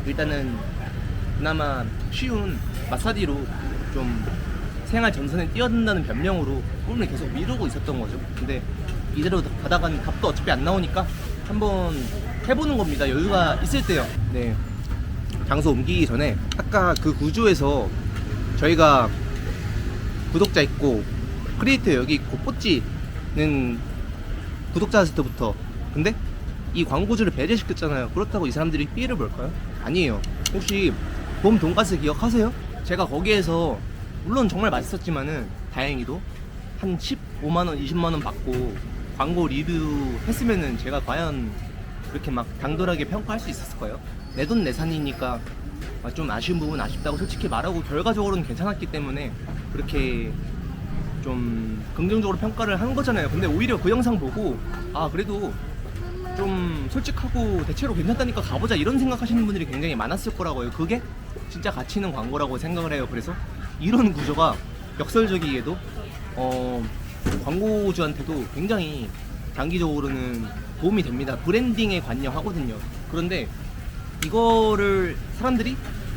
A: 일단은 그나마 쉬운 마사지로 좀 생활 전선에 뛰어든다는 변명으로 꿈을 계속 미루고 있었던 거죠. 근데 이대로 가다간 답도 어차피 안 나오니까 한번 해보는 겁니다. 여유가 있을 때요. 네, 장소 옮기기 전에 아까 그 구조에서 저희가 구독자 있고 크리에이터 여기 있고 뽀찌는 구독자 리스트부터, 근데 이 광고주를 배제시켰잖아요. 그렇다고 이 사람들이 피해를 볼까요? 아니에요. 혹시 봄 돈가스 기억하세요? 제가 거기에서 물론 정말 맛있었지만은 다행히도 한 15만원 20만원 받고 광고 리뷰 했으면은 제가 과연 그렇게 막 당돌하게 평가할 수 있었을까요? 내돈 내산이니까 좀 아쉬운 부분 아쉽다고 솔직히 말하고, 결과적으로는 괜찮았기 때문에 그렇게 좀 긍정적으로 평가를 한 거잖아요. 근데 오히려 그 영상 보고 그래도 좀 솔직하고 대체로 괜찮다니까 가보자 이런 생각하시는 분들이 굉장히 많았을 거라고요. 그게 진짜 가치 있는 광고라고 생각을 해요. 그래서 이런 구조가 역설적이게도 광고주한테도 굉장히 장기적으로는 도움이 됩니다. 브랜딩에 관여하거든요. 그런데 이거를 사람들이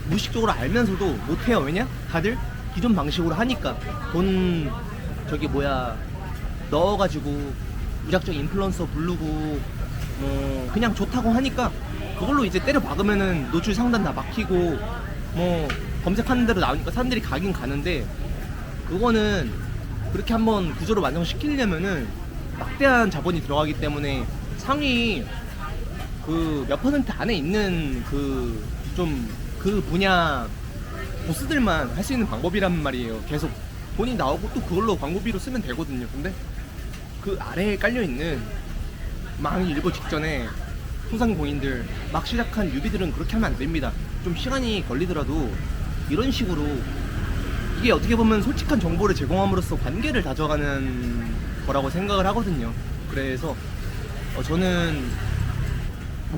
A: 무의식적으로 알면서도 못해요. 왜냐? 다들 기존 방식으로 하니까 돈 넣어가지고 무작정 인플루언서 부르고 그냥 좋다고 하니까 그걸로 이제 때려 박으면은 노출 상단 다 막히고 뭐 검색하는 대로 나오니까 사람들이 가긴 가는데, 그거는 그렇게 한번 구조를 완성시키려면은 막대한 자본이 들어가기 때문에 상위 그 몇 퍼센트 안에 있는 그 분야 보스들만 할 수 있는 방법이란 말이에요. 계속 돈이 나오고 또 그걸로 광고비로 쓰면 되거든요. 근데 그 아래에 깔려있는 망이 일고 직전에 소상공인들 막 시작한 뉴비들은 그렇게 하면 안 됩니다. 좀 시간이 걸리더라도 이런 식으로 이게 어떻게 보면 솔직한 정보를 제공함으로써 관계를 다져가는 거라고 생각을 하거든요. 그래서 저는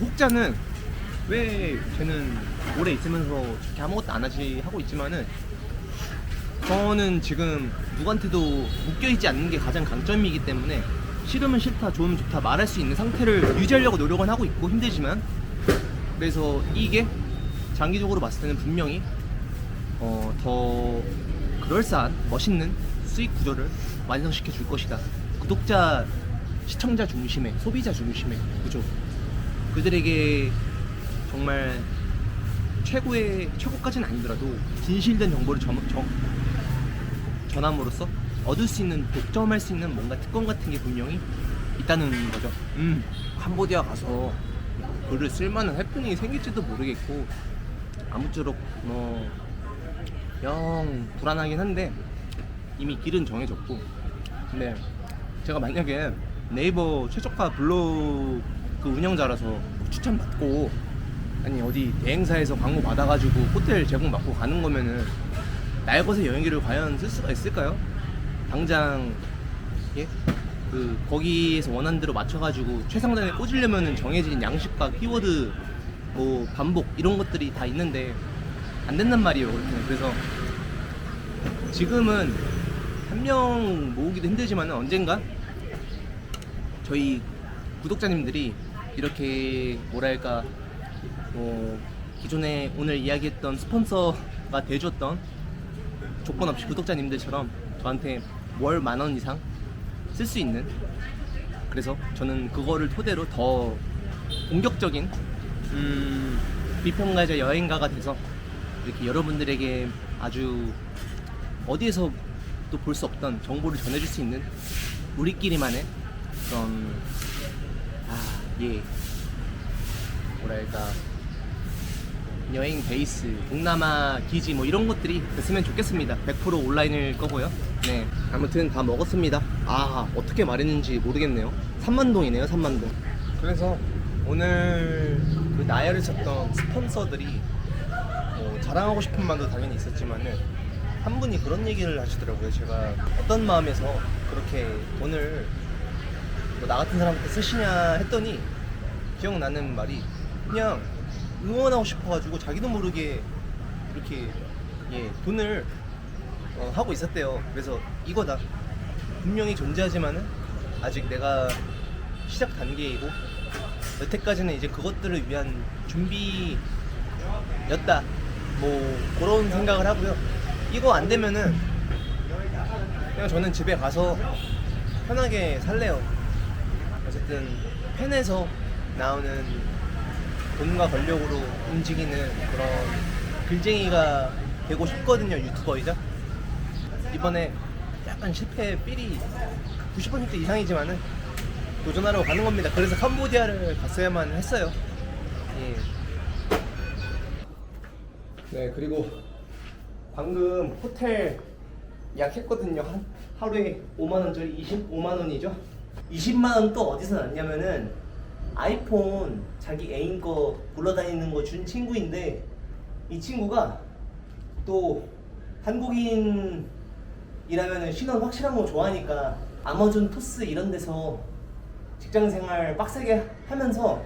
A: 혹자는 왜 쟤는 오래 있으면서 저렇게 아무것도 안 하지 하고 있지만은 저는 지금 누구한테도 묶여있지 않는 게 가장 강점이기 때문에 싫으면 싫다, 좋으면 좋다 말할 수 있는 상태를 유지하려고 노력은 하고 있고 힘들지만, 그래서 이게 장기적으로 봤을 때는 분명히 더 그럴싸한 멋있는 수익 구조를 완성시켜 줄 것이다. 구독자, 시청자 중심의, 소비자 중심의 구조, 그들에게 정말 최고까지는 아니더라도 진실된 정보를 전함으로써 얻을 수 있는, 독점할 수 있는 뭔가 특권 같은 게 분명히 있다는 거죠. 캄보디아 가서 글을 쓸만한 해프닝이 생길지도 모르겠고 아무쪼록 영 불안하긴 한데 이미 길은 정해졌고, 근데 제가 만약에 네이버 최저가 블로그 운영자라서 추천받고 아니 어디 대행사에서 광고 받아가지고 호텔 제공받고 가는 거면은 날것의 여행기를 과연 쓸 수가 있을까요? 당장 예? 그 거기에서 원하는 대로 맞춰가지고 최상단에 꽂으려면은 정해진 양식과 키워드 뭐 반복 이런 것들이 다 있는데 안 된단 말이에요. 그렇게는. 그래서 지금은 한 명 모으기도 힘들지만은 언젠가 저희 구독자님들이 이렇게 뭐랄까 기존에 오늘 이야기했던 스폰서가 돼줬던 조건 없이 구독자님들처럼 저한테 월 10,000원 이상 쓸 수 있는, 그래서 저는 그거를 토대로 더 본격적인 비평가자 여행가가 돼서 이렇게 여러분들에게 아주 어디에서 또 볼 수 없던 정보를 전해줄 수 있는 우리끼리만의 그런 뭐랄까 여행 베이스, 동남아 기지 뭐 이런 것들이 됐으면 좋겠습니다. 100% 온라인일 거고요. 네, 아무튼 다 먹었습니다. 어떻게 말했는지 모르겠네요. 3만동이네요, 3만동. 그래서 오늘 그 나열을 쳤던 스폰서들이 자랑하고 싶은 마음도 당연히 있었지만은 한 분이 그런 얘기를 하시더라고요. 제가 어떤 마음에서 그렇게 돈을 나 같은 사람한테 쓰시냐 했더니 기억나는 말이 그냥 응원하고 싶어가지고 자기도 모르게 이렇게 돈을 하고 있었대요. 그래서 이거다. 분명히 존재하지만은 아직 내가 시작 단계이고 여태까지는 이제 그것들을 위한 준비였다. 뭐 그런 생각을 하고요. 이거 안 되면은 그냥 저는 집에 가서 편하게 살래요. 어쨌든 펜에서 나오는 돈과 권력으로 움직이는 그런 글쟁이가 되고 싶거든요. 유튜버이자 이번에 약간 실패 삘이 90% 이상이지만은 도전하러 가는 겁니다. 그래서 캄보디아를 갔어야만 했어요. 예. 네, 그리고 방금 호텔 예약했거든요. 하루에 5만원짜리 25만원이죠 20만원 또 어디서 났냐면은 아이폰 자기 애인 거 굴러다니는 거 준 친구인데, 이 친구가 또 한국인이라면은 신원 확실한 거 좋아하니까 아마존 토스 이런 데서 직장생활 빡세게 하면서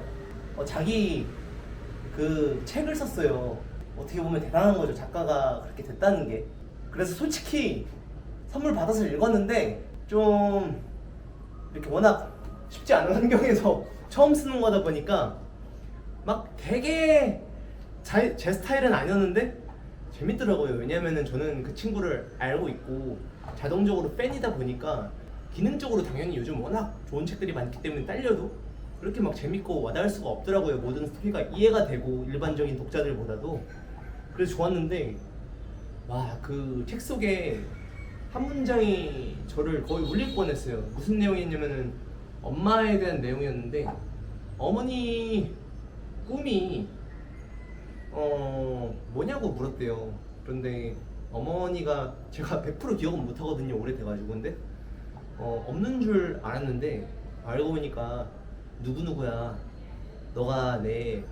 A: 자기 그 책을 썼어요. 어떻게 보면 대단한 거죠. 작가가 그렇게 됐다는 게. 그래서 솔직히 선물 받아서 읽었는데 좀 이렇게 워낙 쉽지 않은 환경에서 처음 쓰는 거다 보니까 막 되게 제 스타일은 아니었는데 재밌더라고요. 왜냐면은 저는 그 친구를 알고 있고 자동적으로 팬이다 보니까 기능적으로 당연히 요즘 워낙 좋은 책들이 많기 때문에 딸려도 그렇게 막 재밌고 와닿을 수가 없더라고요. 모든 스토리가 이해가 되고 일반적인 독자들보다도. 그래서 좋았는데 와, 그 책 속에 한 문장이 저를 거의 울릴 뻔했어요. 무슨 내용이었냐면은 엄마에 대한 내용이었는데 어머니 꿈이 뭐냐고 물었대요. 그런데 어머니가 제가 100% 기억은 못 하거든요. 오래돼가지고. 근데 없는 줄 알았는데 알고 보니까 누구누구야 너가 내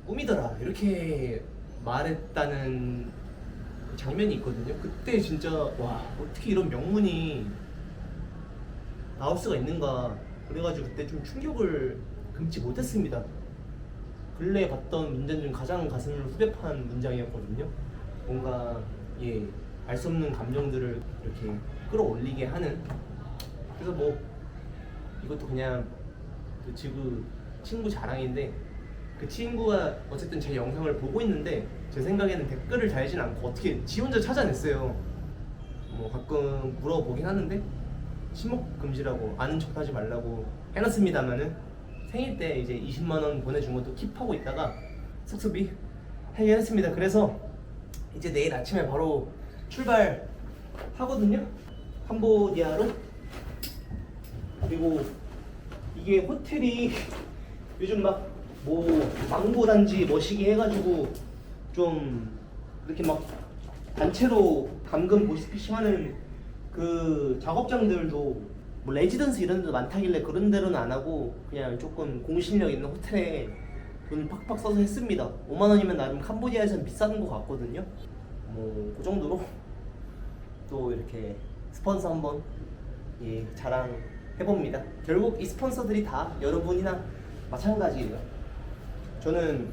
A: 꿈이더라 이렇게 말했다는 장면이 있거든요. 그때 진짜 와 어떻게 이런 명문이 나올 수가 있는가 그래가지고 그때 좀 충격을 금치 못했습니다. 근래에 봤던 문장 중 가장 가슴을 후벼판 문장이었거든요. 뭔가 알 수 없는 감정들을 이렇게 끌어올리게 하는. 그래서 뭐 이것도 그냥 그 친구 자랑인데 그 친구가 어쨌든 제 영상을 보고 있는데 제 생각에는 댓글을 달진 않고 어떻게 지 혼자 찾아냈어요. 뭐 가끔 물어보긴 하는데 친목 금지라고 아는 척하지 말라고 해놨습니다만은 생일 때 이제 20만 원 보내준 것도 킵하고 있다가 숙소비 해결했습니다. 그래서 이제 내일 아침에 바로 출발하거든요. 캄보디아로. 그리고 이게 호텔이 요즘 막 뭐 망고 단지 머시기 해가지고 좀 이렇게 막 단체로 감금 보시피싱 하는 그 작업장들도 뭐 레지던스 이런 데도 많다길래 그런 데로는 안 하고 그냥 조금 공신력 있는 호텔에 돈 팍팍 써서 했습니다. 5만 원이면 나름 캄보디아에서는 비싼 것 같거든요. 뭐 그 정도로 또 이렇게 스폰서 한번 자랑해봅니다. 결국 이 스폰서들이 다 여러분이나 마찬가지예요. 저는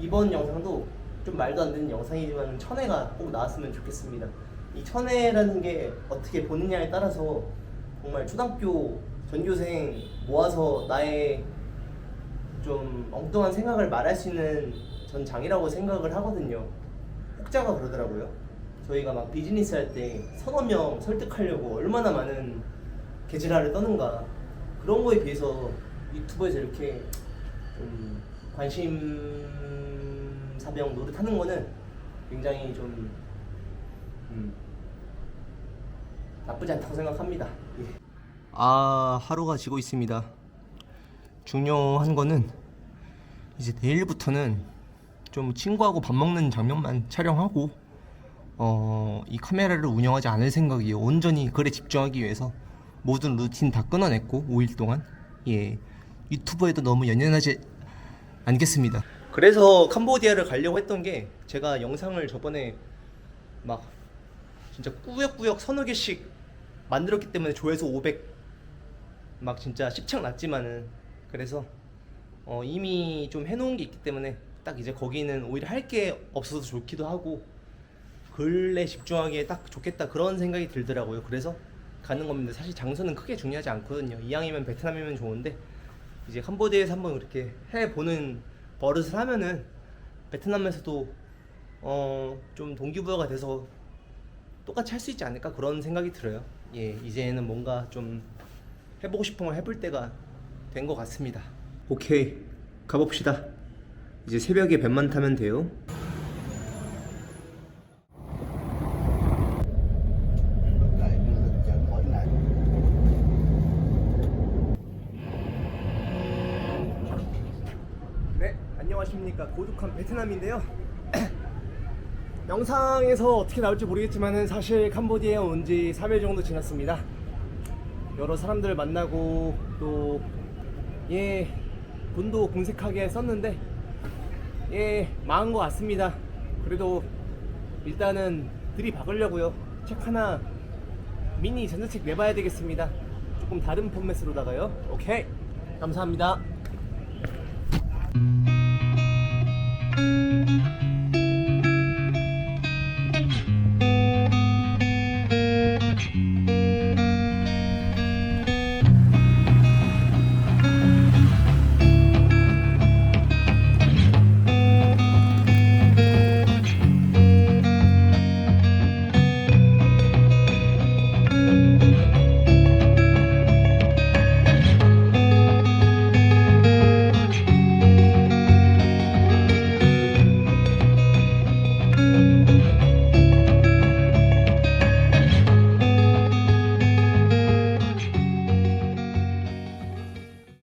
A: 이번 영상도 좀 말도 안 되는 영상이지만 천회가 꼭 나왔으면 좋겠습니다. 이 천회라는 게 어떻게 보느냐에 따라서 정말 초등학교 전교생 모아서 나의 좀 엉뚱한 생각을 말할 수 있는 전 장이라고 생각을 하거든요. 혹자가 그러더라고요. 저희가 막 비즈니스 할 때 서너 명 설득하려고 얼마나 많은 개지랄을 떠는가. 그런 거에 비해서 유튜버에서 이렇게 좀 관심사병 노릇하는 거는 굉장히 좀 나쁘지 않다고 생각합니다. 하루가 지고 있습니다. 중요한 거는 이제 내일부터는 좀 친구하고 밥 먹는 장면만 촬영하고 이 카메라를 운영하지 않을 생각이에요. 온전히 글에 집중하기 위해서 모든 루틴 다 끊어냈고 5일 동안 유튜버에도 너무 연연하지 않겠습니다. 그래서 캄보디아를 가려고 했던 게 제가 영상을 저번에 막 진짜 꾸역꾸역 서너 개씩 만들었기 때문에 조회수 500 막 진짜 십창 났지만은 그래서 이미 좀 해놓은 게 있기 때문에 딱 이제 거기는 오히려 할 게 없어서 좋기도 하고 글에 집중하기에 딱 좋겠다 그런 생각이 들더라고요. 그래서 가는 겁니다. 사실 장소는 크게 중요하지 않거든요. 이왕이면 베트남이면 좋은데 이제 캄보디아에서 한번 이렇게 해보는 버릇을 하면은 베트남에서도 좀 동기부여가 돼서 똑같이 할 수 있지 않을까 그런 생각이 들어요. 이제는 뭔가 좀 해보고 싶은 걸 해볼 때가 된 것 같습니다. 오케이, 가봅시다. 이제 새벽에 배만 타면 돼요. 네, 안녕하십니까. 고독한 베트남인데요. 영상에서 어떻게 나올지 모르겠지만은 사실 캄보디아에 온 지 3일 정도 지났습니다. 여러 사람들 만나고 또 돈도 공색하게 썼는데 망한 것 같습니다. 그래도 일단은 들이박으려고요. 책 하나 미니 전자책 내봐야 되겠습니다. 조금 다른 포맷으로다가요. 오케이, 감사합니다.